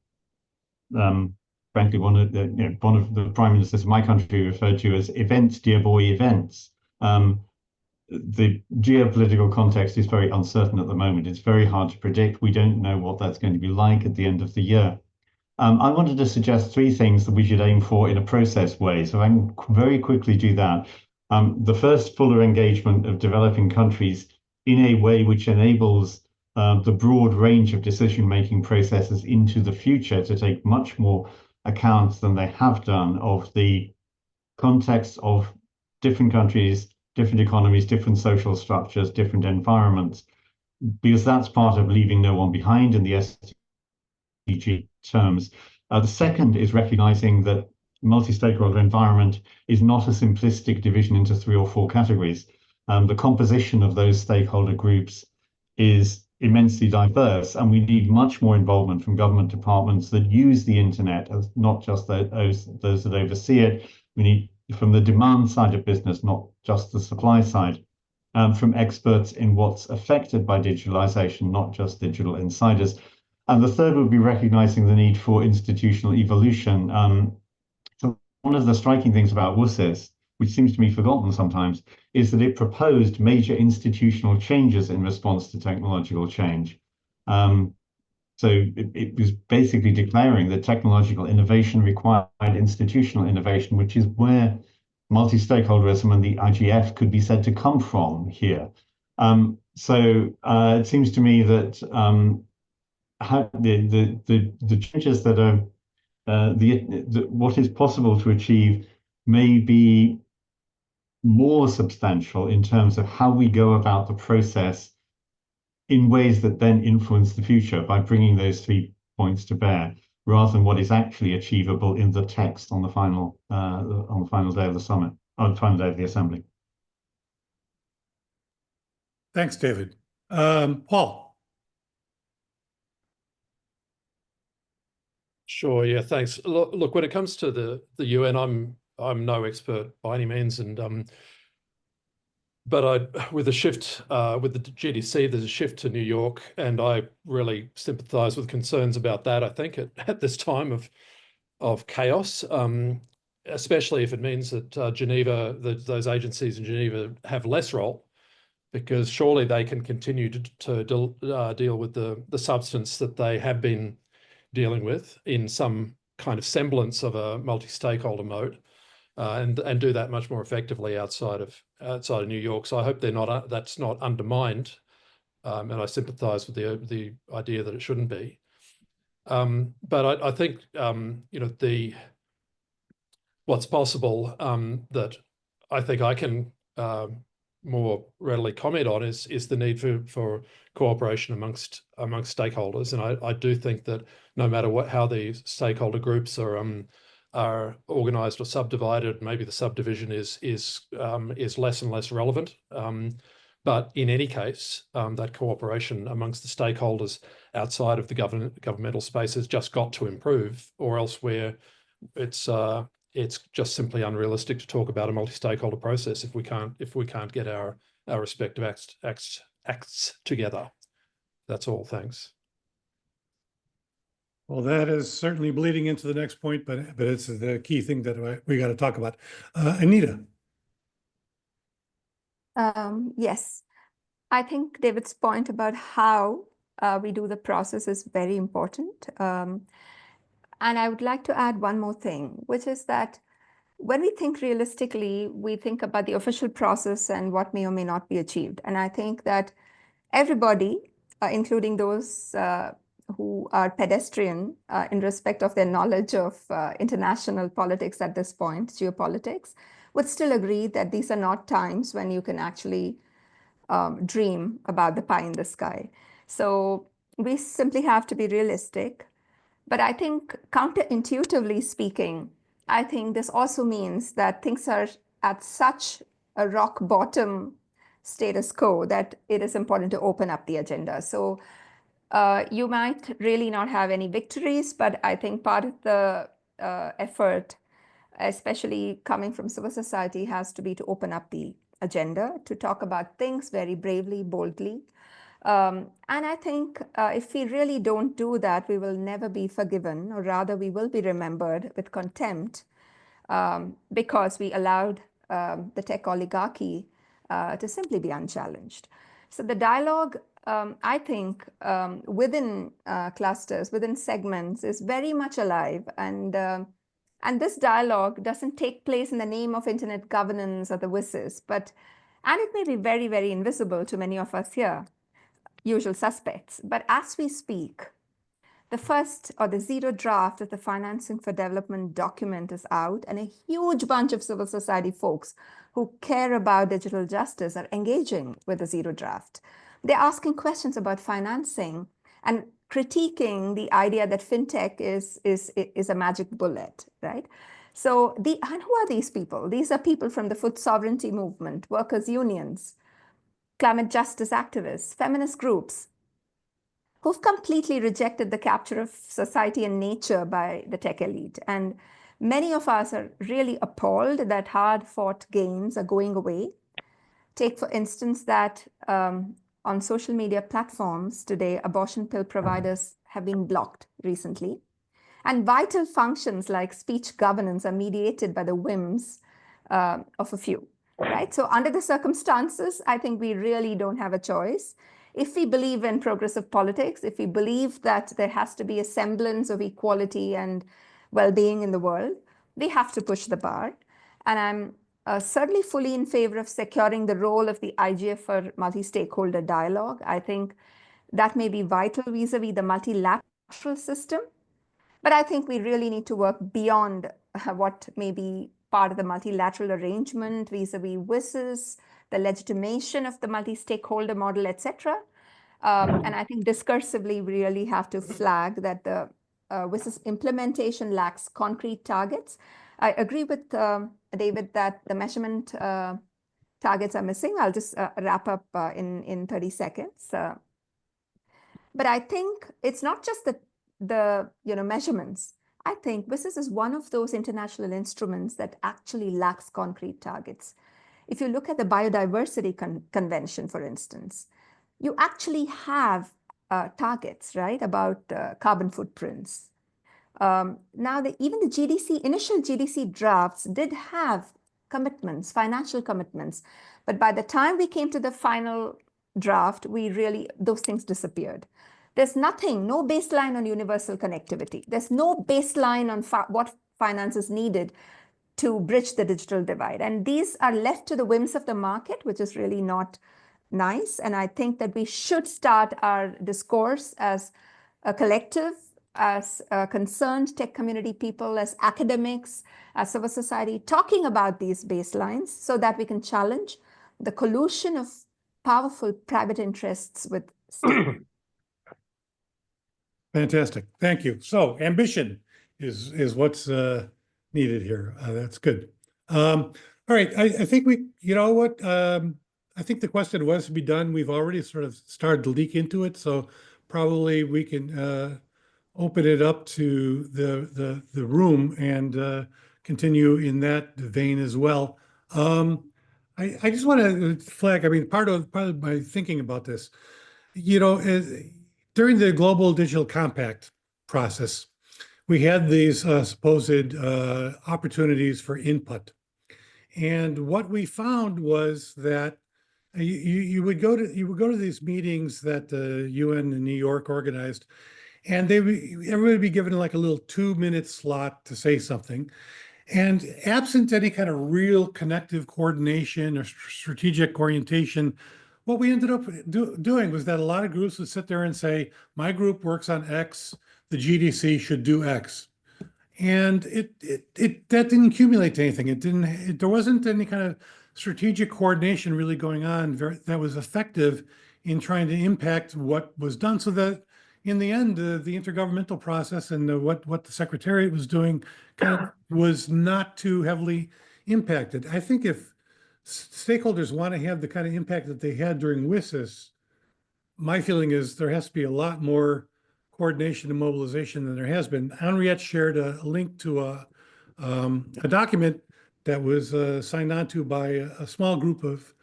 frankly, one of the prime ministers of my country referred to as events, dear boy, events. The geopolitical context is very uncertain at the moment. It's very hard to predict. We don't know what that's going to be like at the end of the year. I wanted to suggest three things that we should aim for in a process way. So I can very quickly do that. The first, fuller engagement of developing countries in a way which enables the broad range of decision-making processes into the future to take much more account than they have done of the context of different countries, different economies, different social structures, different environments, because that's part of leaving no one behind in the SDG terms. The second is recognizing that multi-stakeholder environment is not a simplistic division into 3 or 4 categories. The composition of those stakeholder groups is immensely diverse, and we need much more involvement from government departments that use the internet, as not just those that oversee it. We need from the demand side of business, not just the supply side, from experts in what's affected by digitalization, not just digital insiders. And the third would be recognizing the need for institutional evolution. So one of the striking things about WSIS, which seems to be forgotten sometimes, is that it proposed major institutional changes in response to technological change. So it was basically declaring that technological innovation required institutional innovation, which is where multi-stakeholderism and the IGF could be said to come from here. So it seems to me that the changes that are what is possible to achieve may be more substantial in terms of how we go about the process in ways that then influence the future by bringing those 3 points to bear, rather than what is actually achievable in the text on the final day of the summit, on the final day of the assembly. Thanks, David. Paul. Sure. Yeah. Thanks. Look, when it comes to the UN, I'm no expert by any means, and but with the shift with the GDC, there's a shift to New York, and I really sympathise with concerns about that. I think at this time of chaos, especially if it means that Geneva, those agencies in Geneva have less role, because surely they can continue to deal with the substance that they have been dealing with in some kind of semblance of a multi-stakeholder mode, and do that much more effectively outside of New York. So I hope that's not undermined and I sympathise with the idea that it shouldn't be. But I think what's possible that I think I can more readily comment on is the need for cooperation amongst stakeholders, and I do think that no matter how the stakeholder groups are organised or subdivided, maybe the subdivision is less and less relevant. But in any case, that cooperation amongst the stakeholders outside of the governmental space has just got to improve, or else it's just simply unrealistic to talk about a multi-stakeholder process if we can't get our respective acts together. That's all. Thanks. Well, that is certainly bleeding into the next point, but it's the key thing that we got to talk about. Anita. Yes, I think David's point about how we do the process is very important. And I would like to add one more thing, which is that when we think realistically, we think about the official process and what may or may not be achieved. And I think that everybody, including those who are pedestrian in respect of their knowledge of international politics at this point, geopolitics, would still agree that these are not times when you can actually dream about the pie in the sky. So we simply have to be realistic. But I think counterintuitively speaking, I think this also means that things are at such a rock bottom status quo that it is important to open up the agenda. So you might really not have any victories, but I think part of the effort, especially coming from civil society, has to be to open up the agenda, to talk about things very bravely, boldly. And I think if we really don't do that, we will never be forgiven, or rather we will be remembered with contempt because we allowed the tech oligarchy to simply be unchallenged. So the dialogue, I think, within clusters, within segments, is very much alive. And this dialogue doesn't take place in the name of internet governance or the WSIS, and it may be very, very invisible to many of us here, usual suspects. But as we speak, the first or the zero draft of the Financing for Development document is out, and a huge bunch of civil society folks who care about digital justice are engaging with the zero draft. They're asking questions about financing and critiquing the idea that fintech is a magic bullet, right? So and who are these people? These are people from the food sovereignty movement, workers' unions, climate justice activists, feminist groups, who've completely rejected the capture of society and nature by the tech elite. And many of us are really appalled that hard-fought gains are going away. Take, for instance, that on social media platforms today, abortion pill providers have been blocked recently. And vital functions like speech governance are mediated by the whims of a few, right? So under the circumstances, I think we really don't have a choice. If we believe in progressive politics, if we believe that there has to be a semblance of equality and well-being in the world, we have to push the bar. And I'm certainly fully in favor of securing the role of the IGF for multi-stakeholder dialogue. I think that may be vital vis-a-vis the multilateral system. But I think we really need to work beyond what may be part of the multilateral arrangement vis-a-vis WSIS, the legitimation of the multi-stakeholder model, etc. And I think discursively, we really have to flag that the WSIS implementation lacks concrete targets. I agree with David that the measurement targets are missing. I'll just wrap up in 30 seconds. But I think it's not just the measurements. I think WSIS is one of those international instruments that actually lacks concrete targets. If you look at the Biodiversity Convention, for instance, you actually have targets, right, about carbon footprints. Now, even the GDC, initial GDC drafts did have commitments, financial commitments. But by the time we came to the final draft, those things disappeared. There's nothing, no baseline on universal connectivity. There's no baseline on what finance is needed to bridge the digital divide. And these are left to the whims of the market, which is really not nice. And I think that we should start our discourse as a collective, as concerned tech community people, as academics, as civil society, talking about these baselines so that we can challenge the collusion of powerful private interests with state. Fantastic. Thank you. So ambition is what's needed here. That's good. All right. I think you know what? I think the question was to be done. We've already sort of started to leak into it. So probably we can open it up to the room and continue in that vein as well. I just want to flag, I mean, part of my thinking about this, you know, during the Global Digital Compact process, we had these supposed opportunities for input. And what we found was that you would go to these meetings that the UN in New York organized, and everybody would be given like a little 2-minute slot to say something. And absent any kind of real connective coordination or strategic orientation, what we ended up doing was that a lot of groups would sit there and say, my group works on X, the GDC should do X. And that didn't accumulate to anything. There wasn't any kind of strategic coordination really going on that was effective in trying to impact what was done, so that in the end, the intergovernmental process and what the Secretariat was doing kind of was not too heavily impacted. I think if stakeholders want to have the kind of impact that they had during WSIS, my feeling is there has to be a lot more coordination and mobilization than there has been. Henriette shared a link to a document that was signed on to by a small group of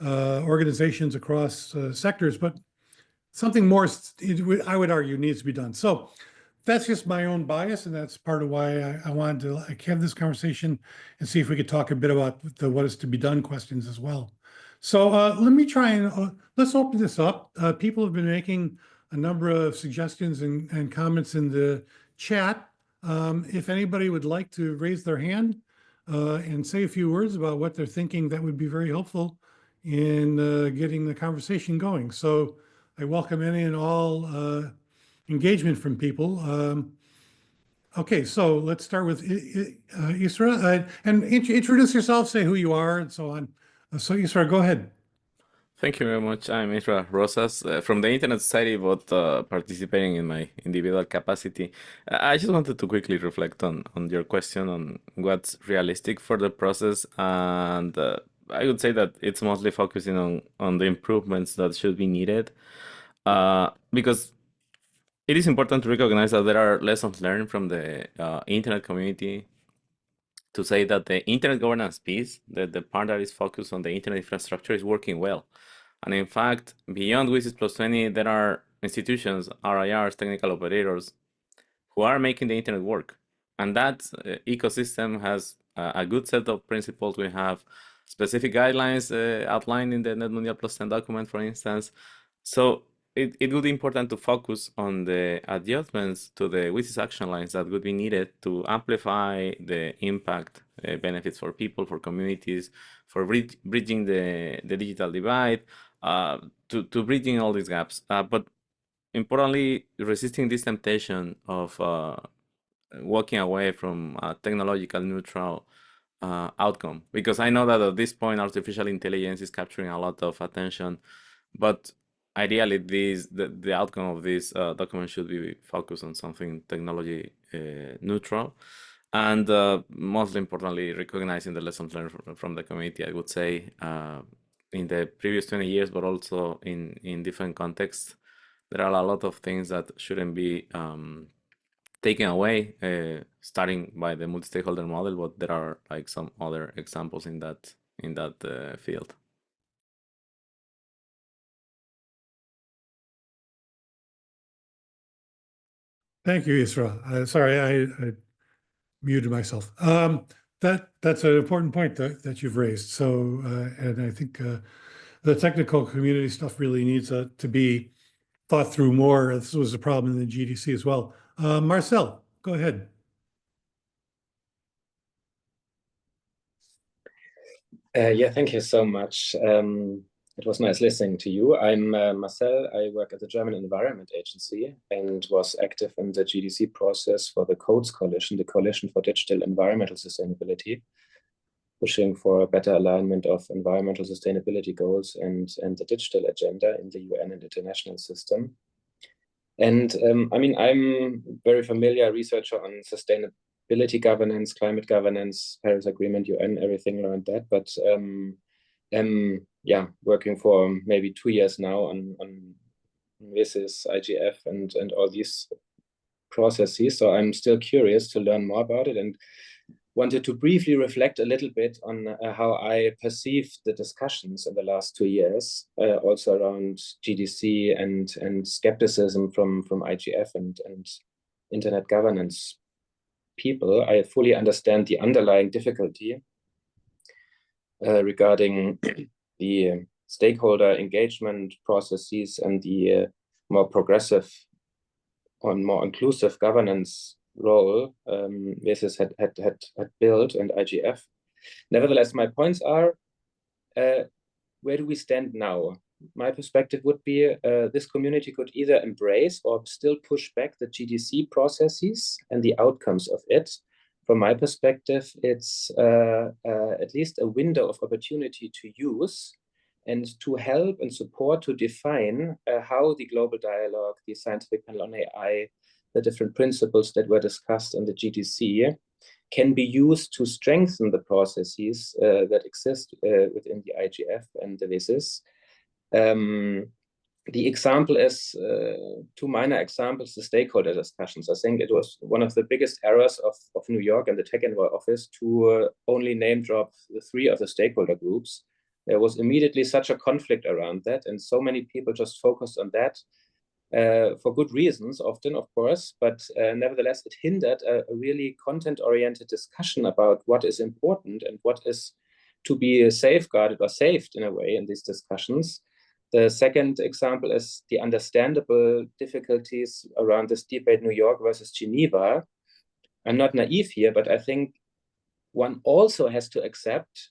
organizations across sectors, but something more, I would argue, needs to be done. So that's just my own bias, and that's part of why I wanted to have this conversation and see if we could talk a bit about the what is to be done questions as well. So let me try and let's open this up. People have been making a number of suggestions and comments in the chat. If anybody would like to raise their hand and say a few words about what they're thinking, that would be very helpful in getting the conversation going. So I welcome any and all engagement from people. Okay, so let's start with Isra, and introduce yourself, say who you are, and so on. So Isra, go ahead. Thank you very much. I'm Isra Rosas from the Internet Society, but participating in my individual capacity. I just wanted to quickly reflect on your question on what's realistic for the process, and I would say that it's mostly focusing on the improvements that should be needed, because it is important to recognize that there are lessons learned from the internet community to say that the internet governance piece, the part that is focused on the internet infrastructure, is working well. And in fact, beyond WSIS+20, there are institutions, RIRs, technical operators, who are making the internet work. And that ecosystem has a good set of principles. We have specific guidelines outlined in the Net Mundial +10 document, for instance. So it would be important to focus on the adjustments to the WSIS action lines that would be needed to amplify the impact benefits for people, for communities, for bridging the digital divide, to bridging all these gaps. But importantly, resisting this temptation of walking away from a technological neutral outcome. Because I know that at this point, artificial intelligence is capturing a lot of attention, but ideally, the outcome of this document should be focused on something technology neutral, and most importantly, recognizing the lessons learned from the community. I would say in the previous 20 years, but also in different contexts, there are a lot of things that shouldn't be taken away, starting by the multi-stakeholder model, but there are like some other examples in that field. Thank you, Isra. Sorry, I muted myself. That's an important point that you've raised. So, and I think the technical community stuff really needs to be thought through more. This was a problem in the GDC as well. Marcel, go ahead. Yeah, thank you so much. It was nice listening to you. I'm Marcel. I work at the German Environment Agency and was active in the GDC process for the CODES Coalition, the Coalition for Digital Environmental Sustainability, pushing for a better alignment of environmental sustainability goals and the digital agenda in the UN and international system. And I mean, I'm very familiar researcher on sustainability governance, climate governance, Paris Agreement, UN, everything around that. But yeah, working for maybe 2 years now on WSIS, IGF, and all these processes. So I'm still curious to learn more about it and wanted to briefly reflect a little bit on how I perceived the discussions in the last 2 years, also around GDC and skepticism from IGF and internet governance people. I fully understand the underlying difficulty regarding the stakeholder engagement processes and the more progressive or more inclusive governance role WSIS had built and IGF. Nevertheless, my points are, where do we stand now? My perspective would be this community could either embrace or still push back the GDC processes and the outcomes of it. From my perspective, it's at least a window of opportunity to use and to help and support to define how the global dialogue, the scientific panel on AI, the different principles that were discussed in the GDC can be used to strengthen the processes that exist within the IGF and the WSIS. The example is, two minor examples, the stakeholder discussions. I think it was one of the biggest errors of New York and the Tech Envoy office to only name drop the 3 of the stakeholder groups. There was immediately such a conflict around that, and so many people just focused on that for good reasons, often, of course, but nevertheless, it hindered a really content-oriented discussion about what is important and what is to be safeguarded or saved in a way in these discussions. The second example is the understandable difficulties around this debate, New York versus Geneva. I'm not naive here, but I think one also has to accept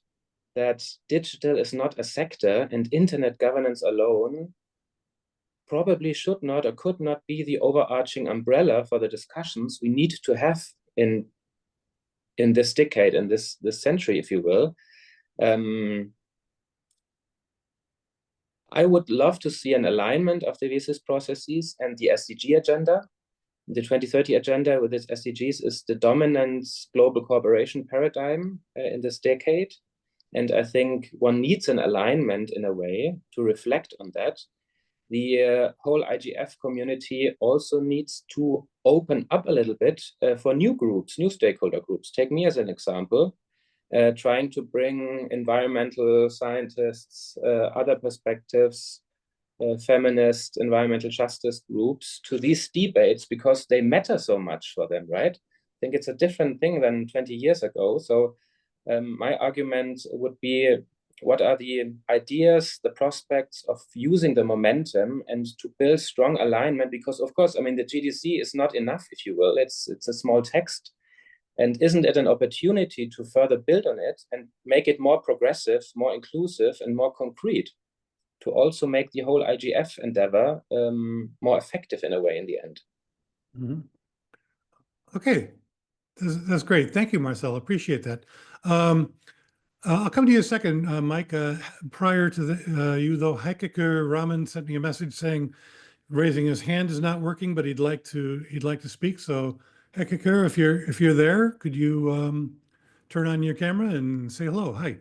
that digital is not a sector, and internet governance alone probably should not or could not be the overarching umbrella for the discussions we need to have in this decade, in this century, if you will. I would love to see an alignment of the WSIS processes and the SDG agenda. The 2030 agenda with its SDGs is the dominant global cooperation paradigm in this decade. And I think one needs an alignment in a way to reflect on that. The whole IGF community also needs to open up a little bit for new groups, new stakeholder groups. Take me as an example. Trying to bring environmental scientists, other perspectives, feminist, environmental justice groups to these debates because they matter so much for them, right? I think it's a different thing than 20 years ago. So my argument would be, what are the ideas, the prospects of using the momentum and to build strong alignment? Because of course, I mean, the GDC is not enough, if you will. It's a small text. And isn't it an opportunity to further build on it and make it more progressive, more inclusive, and more concrete, to also make the whole IGF endeavor more effective in a way in the end? Mm-hmm. Okay, that's great. Thank you, Marcel. Appreciate that. I'll come to you in a second, Mike. Prior to you, though, Heikeker Raman sent me a message saying raising his hand is not working, but he'd like to speak. So, Heikeker, if you're there, could you turn on your camera and say hello? Hi.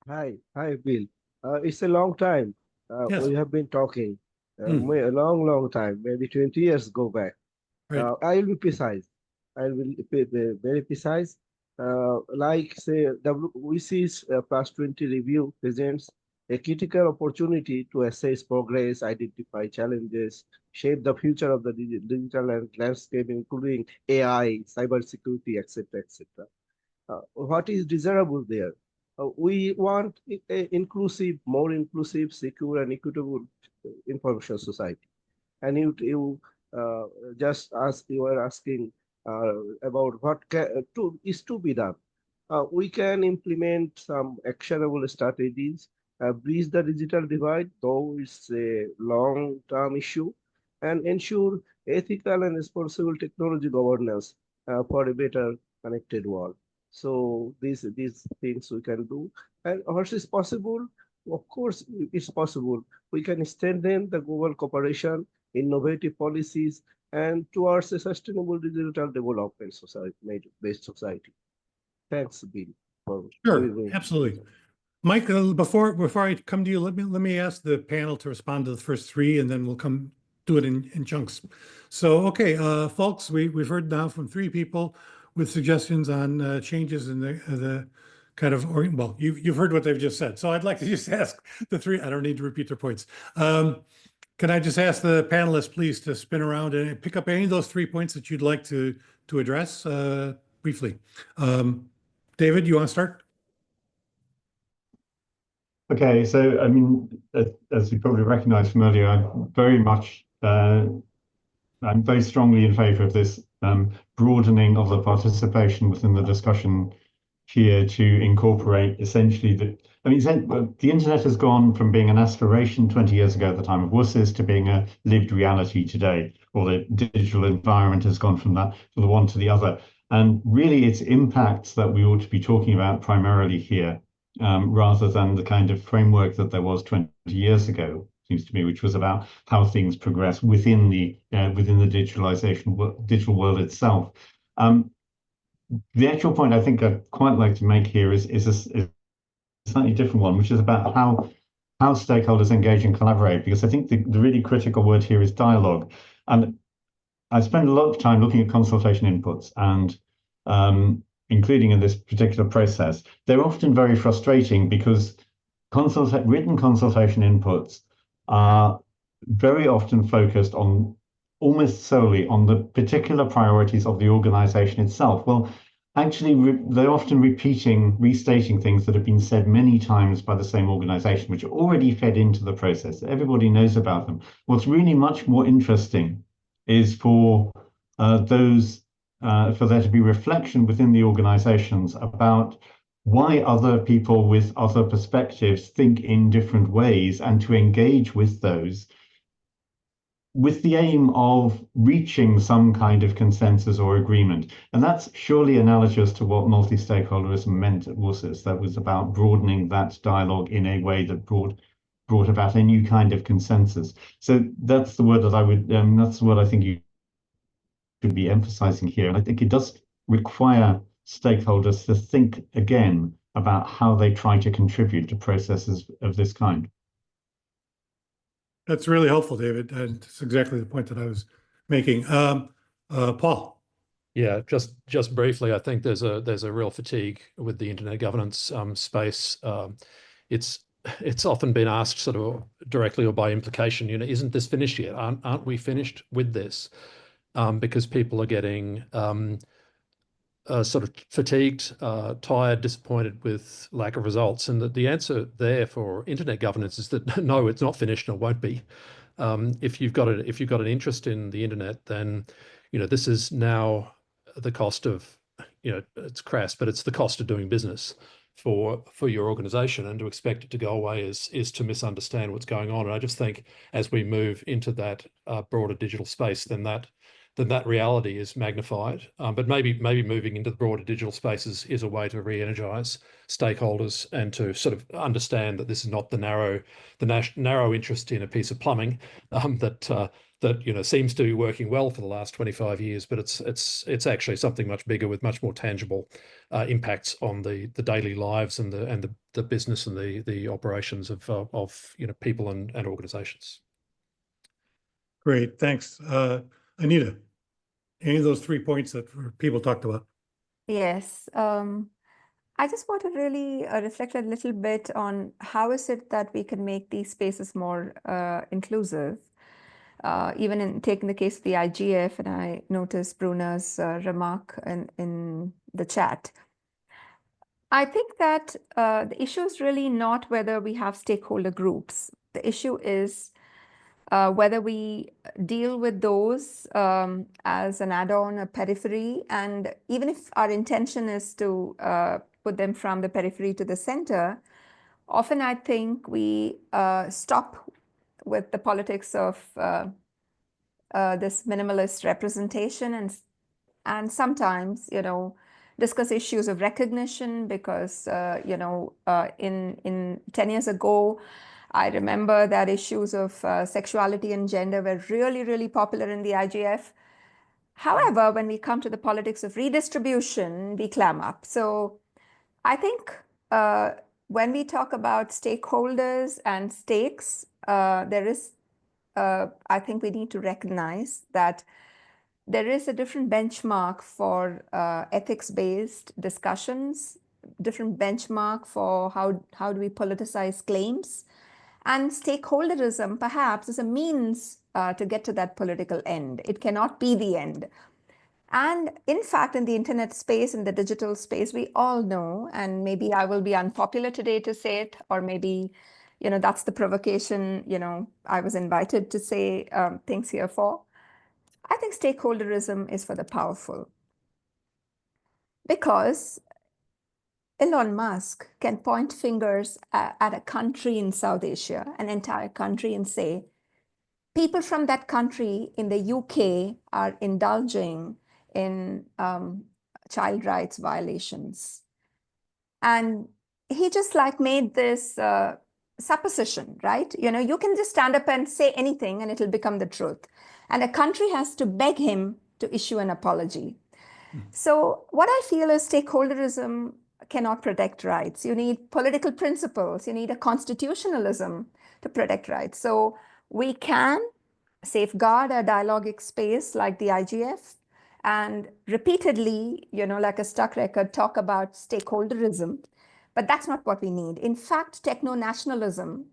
Hi, Bill. It's a long time. Yes. We have been talking a long time, maybe 20 years go back. Right. I will be precise. I will be very precise. Like say, WSIS +20 review presents a critical opportunity to assess progress, identify challenges, shape the future of the digital landscape, including AI, cybersecurity, etc., etc. What is desirable there? We want more inclusive, secure, and equitable information society. And you were asking about what is to be done. We can implement some actionable strategies bridge the digital divide, though it's a long-term issue, and ensure ethical and responsible technology governance for a better connected world. So these things we can do. And what is possible? Of course, it's possible. We can strengthen the global cooperation, innovative policies, and towards a sustainable digital development based society. Thanks, Bill, for Sure, giving me. absolutely. Mike, before I come to you, let me ask the panel to respond to the first three, and then we'll come do it in chunks. So, okay, folks, we've heard now from three people with suggestions on changes in the kind of, or well, you've heard what they've just said. So I'd like to just ask the three. I don't need to repeat their points. Can I just ask the panelists, please, to spin around and pick up any of those 3 points that you'd like to address briefly? David, you want to start? Okay, so I mean, as you probably recognize from earlier, I'm very strongly in favor of this broadening of the participation within the discussion here to incorporate essentially the internet has gone from being an aspiration 20 years ago at the time of WSIS to being a lived reality today, or the digital environment has gone from the one to the other. And really its impacts that we ought to be talking about primarily here, rather than the kind of framework that there was 20 years ago, seems to me, which was about how things progress within the digital world itself. The actual point I think I'd quite like to make here is a slightly different one, which is about how stakeholders engage and collaborate, because I think the really critical word here is dialogue. And I spend a lot of time looking at consultation inputs, and including in this particular process, they're often very frustrating because written consultation inputs are very often focused on almost solely on the particular priorities of the organization itself. Well, actually, they're often restating things that have been said many times by the same organization, which are already fed into the process. Everybody knows about them. What's really much more interesting is for there to be reflection within the organizations about why other people with other perspectives think in different ways, and to engage with those with the aim of reaching some kind of consensus or agreement. And that's surely analogous to what multi-stakeholderism meant at WSIS. That was about broadening that dialogue in a way that brought about a new kind of consensus. So that's the word that that's what I think you should be emphasizing here. And I think it does require stakeholders to think again about how they try to contribute to processes of this kind. That's really helpful, David. And it's exactly the point that I was making. Paul. Yeah, just briefly, I think there's a real fatigue with the internet governance space. It's often been asked sort of directly or by implication, isn't this finished yet? Aren't we finished with this? Because people are getting sort of fatigued, tired, disappointed with lack of results. And the answer there for internet governance is that no, it's not finished and it won't be. If you've got an interest in the internet, then this is now the cost of, it's crass, but it's the cost of doing business for your organization. And to expect it to go away is to misunderstand what's going on. And I just think as we move into that broader digital space, then that reality is magnified. But maybe moving into the broader digital spaces is a way to re-energize stakeholders and to sort of understand that this is not the narrow interest in a piece of plumbing that seems to be working well for the last 25 years, but it's actually something much bigger with much more tangible impacts on the daily lives and the business and the operations of people and organizations. Great, thanks. Anita, any of those 3 points that people talked about? Yes. I just want to really reflect a little bit on how is it that we can make these spaces more inclusive, even in taking the case of the IGF, and I noticed Bruna's remark in the chat. I think that the issue is really not whether we have stakeholder groups. The issue is whether we deal with those as an add-on, a periphery, and even if our intention is to put them from the periphery to the center, often I think we stop with the politics of this minimalist representation and sometimes, discuss issues of recognition because, in 10 years ago, I remember that issues of sexuality and gender were really, really popular in the IGF. However, when we come to the politics of redistribution, we clam up. So I think when we talk about stakeholders and stakes, I think we need to recognize that there is a different benchmark for ethics-based discussions, different benchmark for how do we politicize claims. And stakeholderism perhaps is a means to get to that political end. It cannot be the end. And in fact, in the internet space, in the digital space, we all know, and maybe I will be unpopular today to say it, or maybe, that's the provocation, I was invited to say things here for. I think stakeholderism is for the powerful. Because Elon Musk can point fingers at a country in South Asia, an entire country, and say, people from that country in the UK are indulging in child rights violations. And he just made this supposition, right? You can just stand up and say anything and it'll become the truth. And a country has to beg him to issue an apology. So what I feel is stakeholderism cannot protect rights. You need political principles. You need a constitutionalism to protect rights. So we can safeguard a dialogic space like the IGF and repeatedly, like a stuck record, talk about stakeholderism. But that's not what we need. In fact, techno-nationalism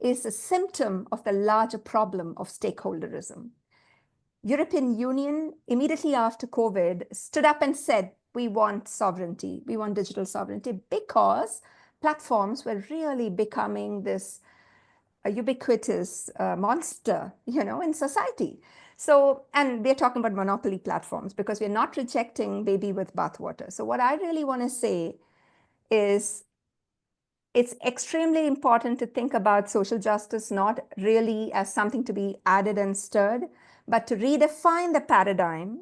is a symptom of the larger problem of stakeholderism. European Union, immediately after COVID, stood up and said, we want sovereignty, we want digital sovereignty, because platforms were really becoming this ubiquitous monster, in society. So, and we're talking about monopoly platforms because we're not rejecting baby with bathwater. So what I really want to say is it's extremely important to think about social justice not really as something to be added and stirred, but to redefine the paradigm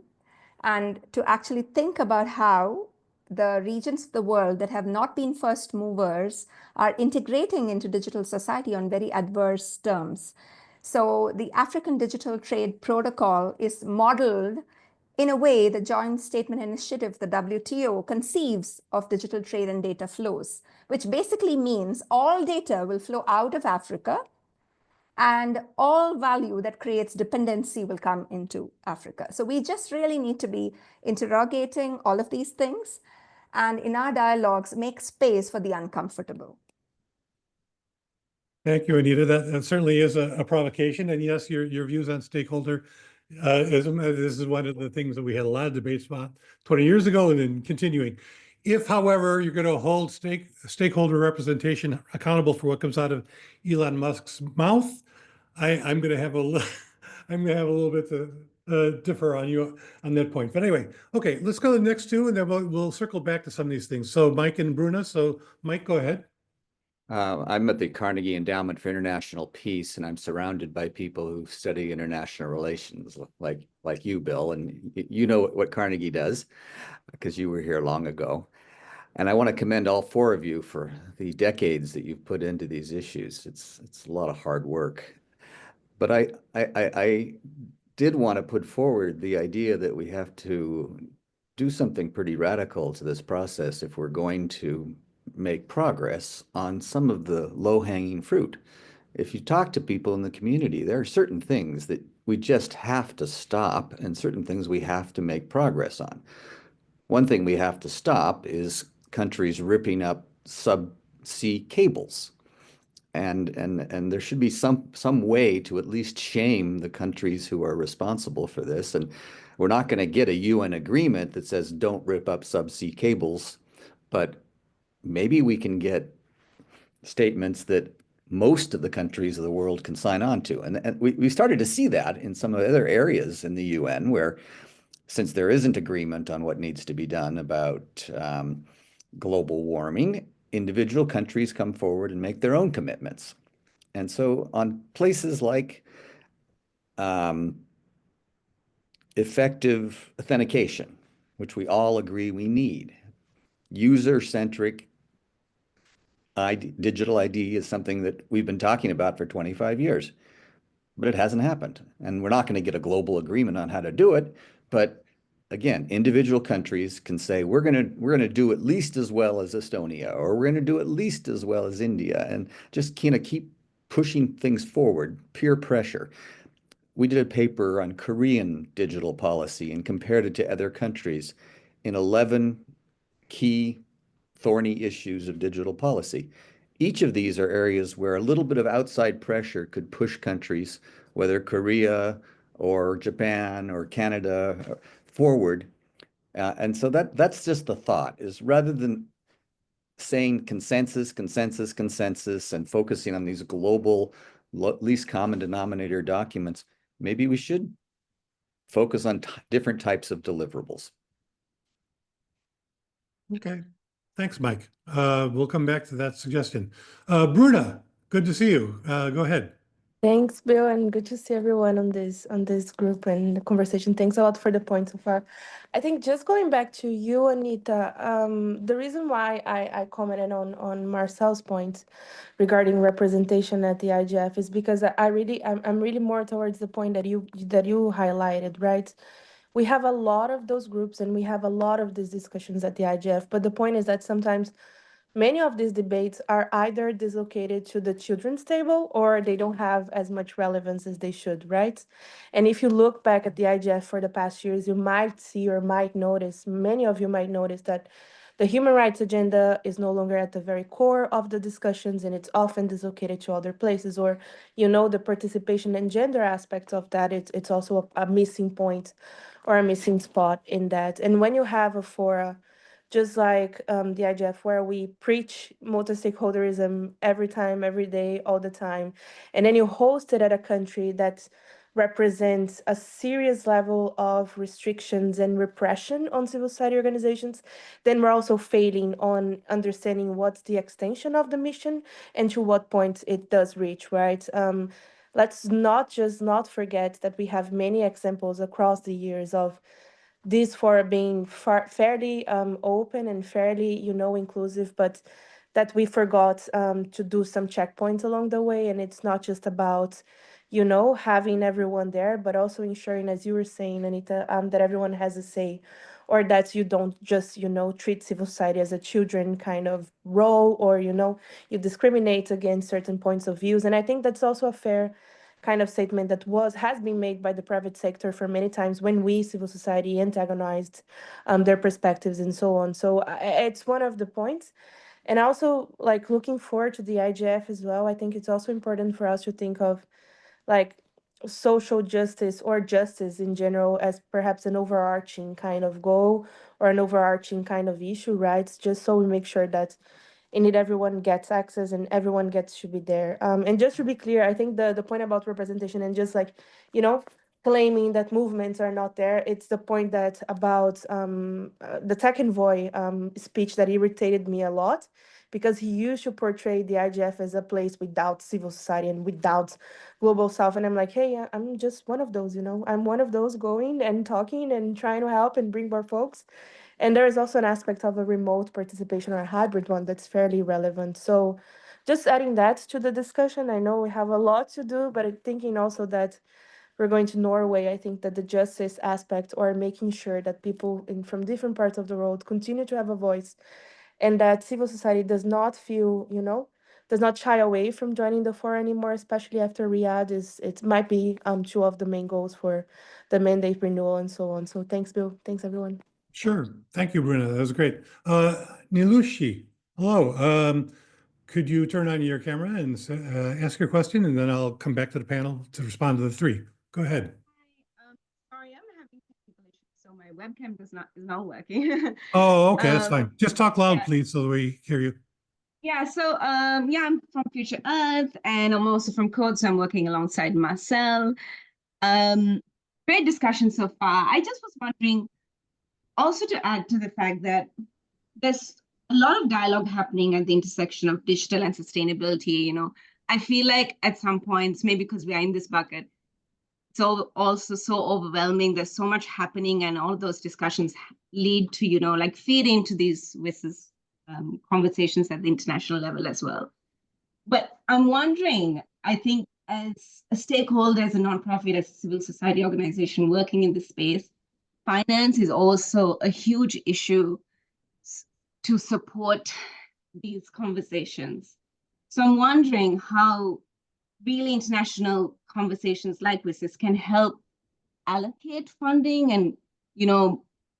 and to actually think about how the regions of the world that have not been first movers are integrating into digital society on very adverse terms. So the African Digital Trade Protocol is modeled in a way the Joint Statement Initiative, the WTO, conceives of digital trade and data flows, which basically means all data will flow out of Africa and all value that creates dependency will come into Africa. So we just really need to be interrogating all of these things and in our dialogues, make space for the uncomfortable. Thank you, Anita. That certainly is a provocation. And yes, your views on stakeholder this is one of the things that we had a lot of debates about 20 years ago and then continuing. If, however, you're going to hold stakeholder representation accountable for what comes out of Elon Musk's mouth, I'm going to have a little bit to differ on you on that point. But anyway, okay, let's go to the next two, and then we'll circle back to some of these things. So Mike and Bruna. So Mike, go ahead. I'm at the Carnegie Endowment for International Peace, and I'm surrounded by people who study international relations, like you, Bill, and you know what Carnegie does because you were here long ago. And I want to commend all four of you for the decades that you've put into these issues. It's a lot of hard work. But I did want to put forward the idea that we have to do something pretty radical to this process if we're going to make progress on some of the low-hanging fruit. If you talk to people in the community, there are certain things that we just have to stop and certain things we have to make progress on. One thing we have to stop is countries ripping up subsea cables. And there should be some way to at least shame the countries who are responsible for this. And we're not going to get a UN agreement that says don't rip up subsea cables, but maybe we can get statements that most of the countries of the world can sign on to. And we started to see that in some of the other areas in the UN where, since there isn't agreement on what needs to be done about global warming, individual countries come forward and make their own commitments. And so on places like effective authentication, which we all agree we need, user-centric digital ID is something that we've been talking about for 25 years, but it hasn't happened. And we're not going to get a global agreement on how to do it. But again, individual countries can say, we're going to do at least as well as Estonia, or we're going to do at least as well as India, and just kind of keep pushing things forward, peer pressure. We did a paper on Korean digital policy and compared it to other countries in 11 key thorny issues of digital policy. Each of these are areas where a little bit of outside pressure could push countries, whether Korea or Japan or Canada, forward. And so that's just the thought, is rather than saying consensus, consensus, consensus, and focusing on these global least common denominator documents, maybe we should focus on different types of deliverables. Okay. Thanks, Mike. We'll come back to that suggestion. Bruna, good to see you. Go ahead. Thanks, Bill, and good to see everyone on this group and the conversation. Thanks a lot for the point so far. I think just going back to you, Anita, the reason why I commented on Marcel's point regarding representation at the IGF is because I'm really more towards the point that you highlighted, right? We have a lot of those groups and we have a lot of these discussions at the IGF, but the point is that sometimes many of these debates are either dislocated to the children's table or they don't have as much relevance as they should, right? And if you look back at the IGF for the past years, you might see or might notice, many of you might notice that the human rights agenda is no longer at the very core of the discussions and it's often dislocated to other places, or, the participation and gender aspects of that, it's also a missing point or a missing spot in that. And when you have a fora, just like the IGF, where we preach multi-stakeholderism every time, every day, all the time, and then you host it at a country that represents a serious level of restrictions and repression on civil society organizations, then we're also failing on understanding what's the extension of the mission and to what point it does reach, right? Let's not forget that we have many examples across the years of this for being fairly open and fairly, inclusive, but that we forgot to do some checkpoints along the way. And it's not just about, having everyone there, but also ensuring, as you were saying, Anita, that everyone has a say, or that you don't just, treat civil society as a children kind of role, or, you discriminate against certain points of views. And I think that's also a fair kind of statement that has been made by the private sector for many times when we, civil society, antagonized their perspectives and so on. So it's one of the points. And also, like, looking forward to the IGF as well, I think it's also important for us to think of, like, social justice or justice in general as perhaps an overarching kind of goal or an overarching kind of issue, right? Just so we make sure that indeed everyone gets access and everyone should be there. And just to be clear, I think the point about representation and just like, claiming that movements are not there, it's the point that about the tech envoy speech that irritated me a lot, because he used to portray the IGF as a place without civil society and without global south. And I'm like, hey, I'm just one of those, I'm one of those going and talking and trying to help and bring more folks. And there is also an aspect of a remote participation or a hybrid one that's fairly relevant. So just adding that to the discussion, I know we have a lot to do, but thinking also that we're going to Norway, I think that the justice aspect, or making sure that people from different parts of the world continue to have a voice, and that civil society does not feel, does not shy away from joining the fora anymore, especially after Riyadh, it might be two of the main goals for the mandate renewal and so on. So thanks, Bill. Thanks, everyone. Sure. Thank you, Bruna. That was great. Nilushi, hello. Could you turn on your camera and ask your question, and then I'll come back to the panel to respond to the three. Go ahead. Sorry, I'm having technical issues, so my webcam is not working. Oh, okay, that's fine. Just talk loud, please, so that we hear you. Yeah, so I'm from Future Earth, and I'm also from Code, so I'm working alongside Marcel. Great discussion so far. I just was wondering, also to add to the fact that this a lot of dialogue happening at the intersection of digital and sustainability. I feel like at some points, maybe because we are in this bucket, it's also so overwhelming. There's so much happening, and all of those discussions lead to, feed into these WSIS conversations at the international level as well. But I'm wondering, I think as a stakeholder, as a nonprofit, as a civil society organization working in this space, finance is also a huge issue to support these conversations. So I'm wondering how really international conversations like WSIS can help allocate funding and,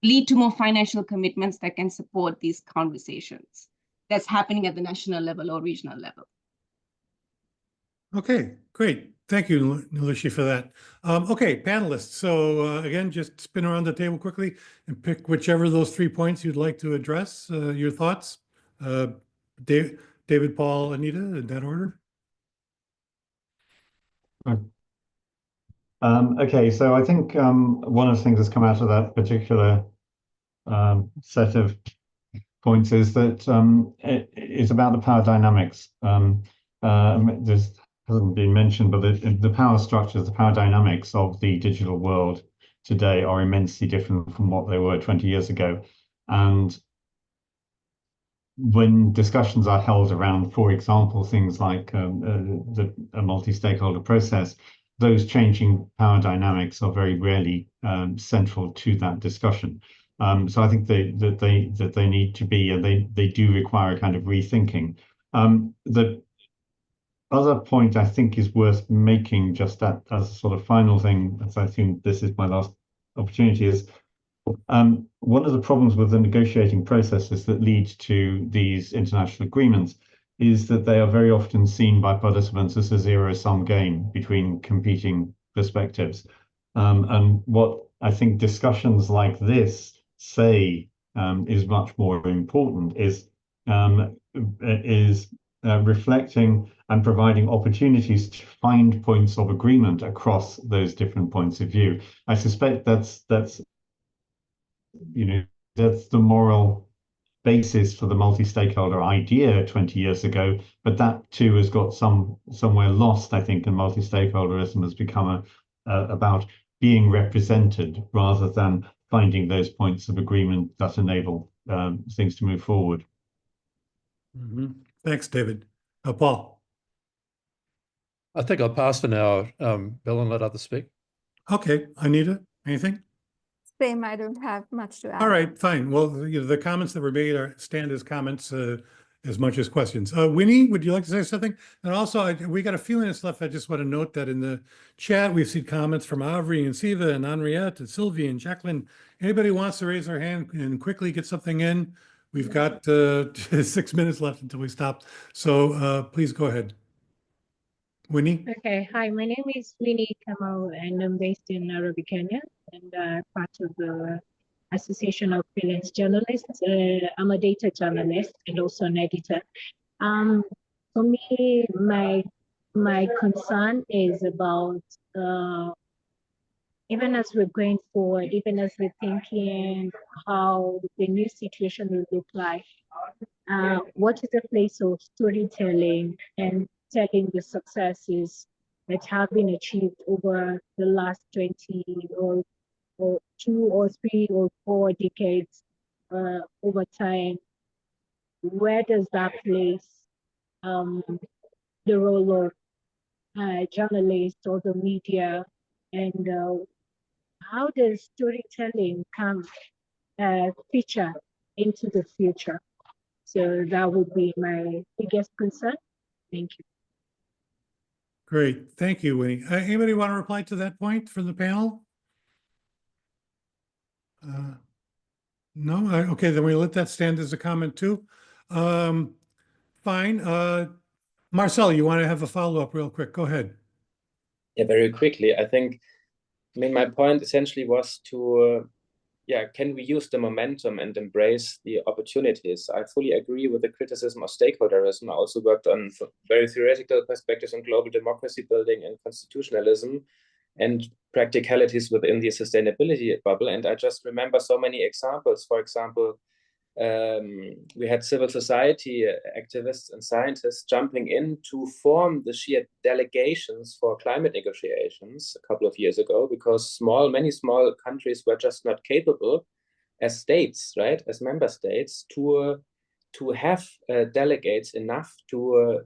lead to more financial commitments that can support these conversations that's happening at the national level or regional level. Okay, great. Thank you, Nulishi, for that. Okay, panelists. So again, just spin around the table quickly and pick whichever of those 3 points you'd like to address, your thoughts. David, Paul, Anita, in that order. Okay, so I think one of the things that's come out of that particular set of points is that it's about the power dynamics. This hasn't been mentioned, but the power structures, the power dynamics of the digital world today are immensely different from what they were 20 years ago. And when discussions are held around, for example, things like a multi-stakeholder process, those changing power dynamics are very rarely central to that discussion. So I think that they need to be, and they do require a kind of rethinking. The other point I think is worth making, just that as a sort of final thing, as I think this is my last opportunity, is one of the problems with the negotiating processes that lead to these international agreements is that they are very often seen by participants as a zero-sum game between competing perspectives. And what I think discussions like this say is much more important is reflecting and providing opportunities to find points of agreement across those different points of view. I suspect that's the moral basis for the multi-stakeholder idea 20 years ago, but that too has got somewhere lost, I think, and multi-stakeholderism has become about being represented rather than finding those points of agreement that enable things to move forward. Mm-hmm. Thanks, David. Paul. I think I'll pass for now, Bill, and let others speak. Okay, Anita, anything? Same, I don't have much to add. All right, fine. Well, the comments that were made stand as comments as much as questions. Winnie, would you like to say something? And also, we got a few minutes left. I just want to note that in the chat, we've seen comments from Avri and Siva and Henriette and Sylvie and Jacqueline. Anybody wants to raise their hand and quickly get something in? We've got 6 minutes left until we stop. So please go ahead. Winnie? Okay, hi, my name is Winnie Kamal and I'm based in Nairobi, Kenya, and part of the Association of Freelance Journalists. I'm a data journalist and also an editor. For me, my concern is about even as we're going forward, even as we're thinking how the new situation will look like, what is the place of storytelling and telling the successes that have been achieved over the last 20 or 2 or 3 or 4 decades over time? Where does that place the role of journalists or the media, and how does storytelling come feature into the future? So that would be my biggest concern. Thank you. Great. Thank you, Winnie. Anybody want to reply to that point from the panel? No? Okay, then we let that stand as a comment too. Fine. Marcel, you want to have a follow-up real quick? Go ahead. Yeah, very quickly. I mean, my point essentially was to, can we use the momentum and embrace the opportunities? I fully agree with the criticism of stakeholderism. I also worked on very theoretical perspectives on global democracy building and constitutionalism and practicalities within the sustainability bubble. And I just remember so many examples. For example, We had civil society activists and scientists jumping in to form the sheer delegations for climate negotiations a couple of years ago, because many small countries were just not capable as states, right, as member states, to have delegates enough to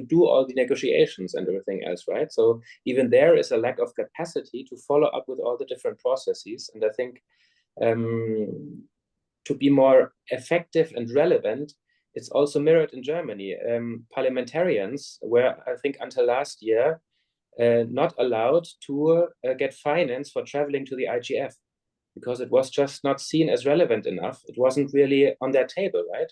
do all the negotiations and everything else, right? So even there is a lack of capacity to follow up with all the different processes. And I think to be more effective and relevant, it's also mirrored in Germany. Parliamentarians were, I think, until last year, not allowed to get finance for traveling to the IGF, because it was just not seen as relevant enough. It wasn't really on their table, right?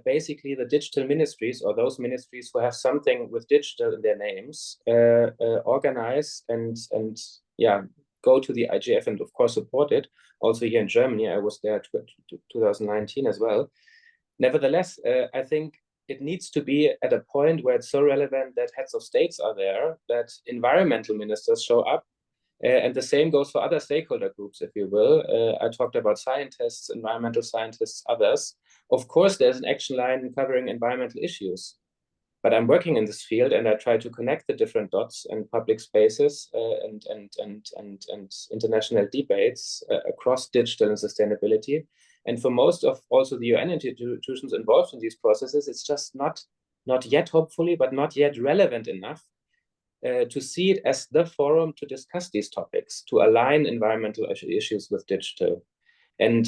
Basically, the digital ministries, or those ministries who have something with digital in their names, organize and go to the IGF and of course support it. Also here in Germany, I was there 2019 as well. Nevertheless, I think it needs to be at a point where it's so relevant that heads of states are there, that environmental ministers show up, and the same goes for other stakeholder groups, if you will. I talked about scientists, environmental scientists, others. Of course, there's an action line covering environmental issues, but I'm working in this field and I try to connect the different dots and public spaces and international debates across digital and sustainability. And for most of also the UN institutions involved in these processes, it's just not yet, hopefully, but not yet relevant enough to see it as the forum to discuss these topics, to align environmental issues with digital. And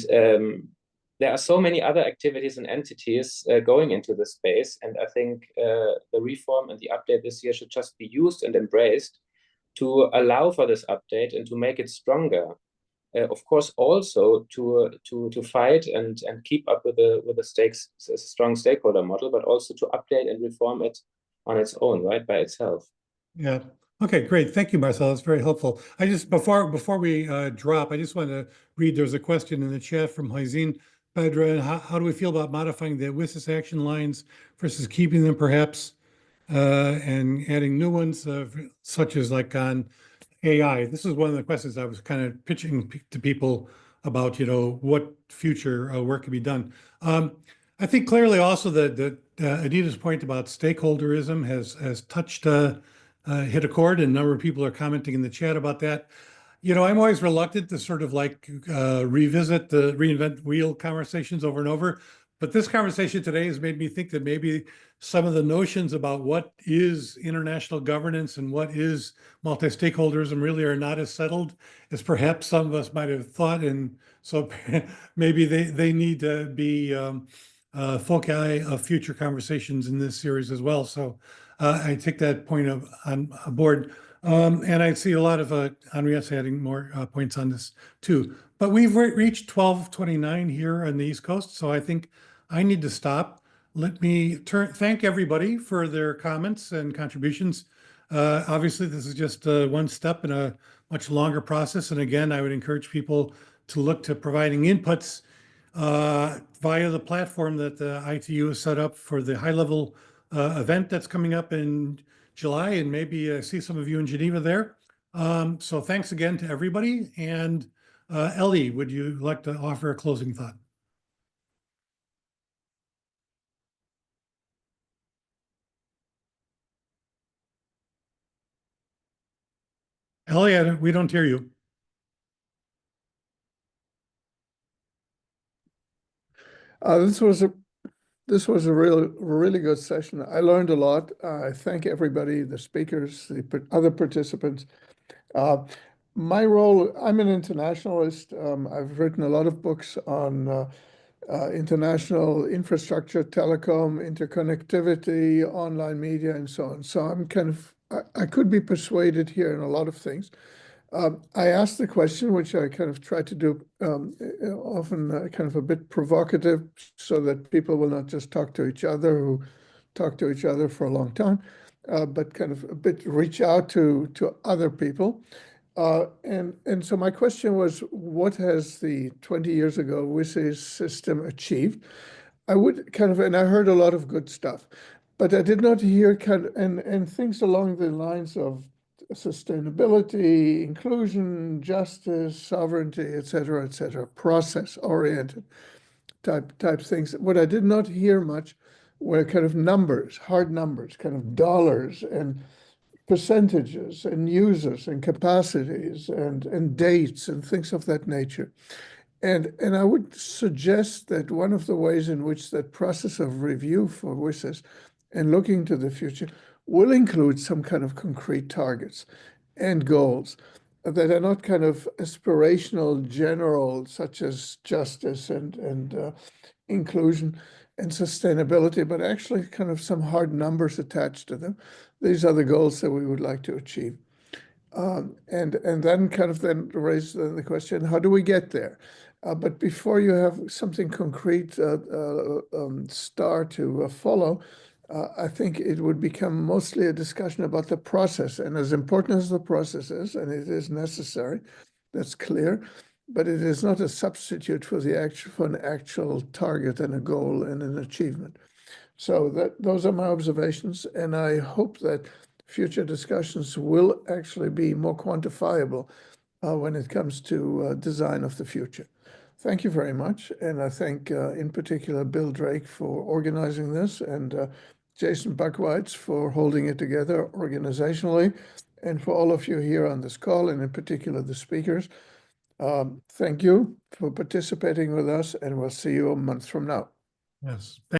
there are so many other activities and entities going into this space. And I think the reform and the update this year should just be used and embraced to allow for this update and to make it stronger. Of course, also to fight and keep up with the strong stakeholder model, but also to update and reform it on its own, right, by itself. Yeah. Okay, great. Thank you, Marcel. That's very helpful. I just, before we drop, I just want to read, there's a question in the chat from Haizin Badra. How do we feel about modifying the WSIS action lines versus keeping them perhaps and adding new ones, such as like on AI? This is one of the questions I was kind of pitching to people about, what future work can be done. I think clearly also that Anita's point about stakeholderism has touched hit a chord, and a number of people are commenting in the chat about that. I'm always reluctant to sort of like revisit the reinvent wheel conversations over and over. But this conversation today has made me think that maybe some of the notions about what is international governance and what is multi-stakeholderism really are not as settled as perhaps some of us might have thought. And so maybe they need to be foci of future conversations in this series as well. So I take that point on board. And I see a lot of Henriette's adding more points on this too. But we've reached 12:29 here on the East Coast, so I think I need to stop. Let me thank everybody for their comments and contributions. Obviously, this is just one step in a much longer process. And again, I would encourage people to look to providing inputs via the platform that the ITU has set up for the high-level event that's coming up in July, and maybe see some of you in Geneva there. So thanks again to everybody. And Ellie, would you like to offer a closing thought? Ellie, we don't hear you. This was a really good session. I learned a lot. I thank everybody, the speakers, the other participants. My role, I'm an internationalist. I've written a lot of books on international infrastructure, telecom, interconnectivity, online media, and so on. So I'm I could be persuaded here in a lot of things. I asked the question, which I kind of try to do often kind of a bit provocative, so that people will not just talk to each other who talk to each other for a long time, but kind of a bit reach out to other people. And so my question was, what has the 20 years ago WSIS system achieved? I would kind of, and I heard a lot of good stuff, but I did not hear and things along the lines of sustainability, inclusion, justice, sovereignty, et cetera, process oriented. type things. What I did not hear much were kind of numbers, hard numbers, kind of dollars and percentages and users and capacities and dates and things of that nature. And I would suggest that one of the ways in which that process of review for WSIS and looking to the future will include some kind of concrete targets and goals that are not kind of aspirational general, such as justice and inclusion and sustainability, but actually kind of some hard numbers attached to them. These are the goals that we would like to achieve. And then kind of then raise the question, how do we get there? But before you have something concrete start to follow, I think it would become mostly a discussion about the process. And as important as the process is, and it is necessary, that's clear, but it is not a substitute for an actual target and a goal and an achievement. So those are my observations, and I hope that future discussions will actually be more quantifiable when it comes to design of the future. Thank you very much, and I thank in particular Bill Drake for organizing this, and Jason Buckweitz for holding it together organizationally, and for all of you here on this call, and in particular the speakers. Thank you for participating with us, and we'll see you a month from now. Yes.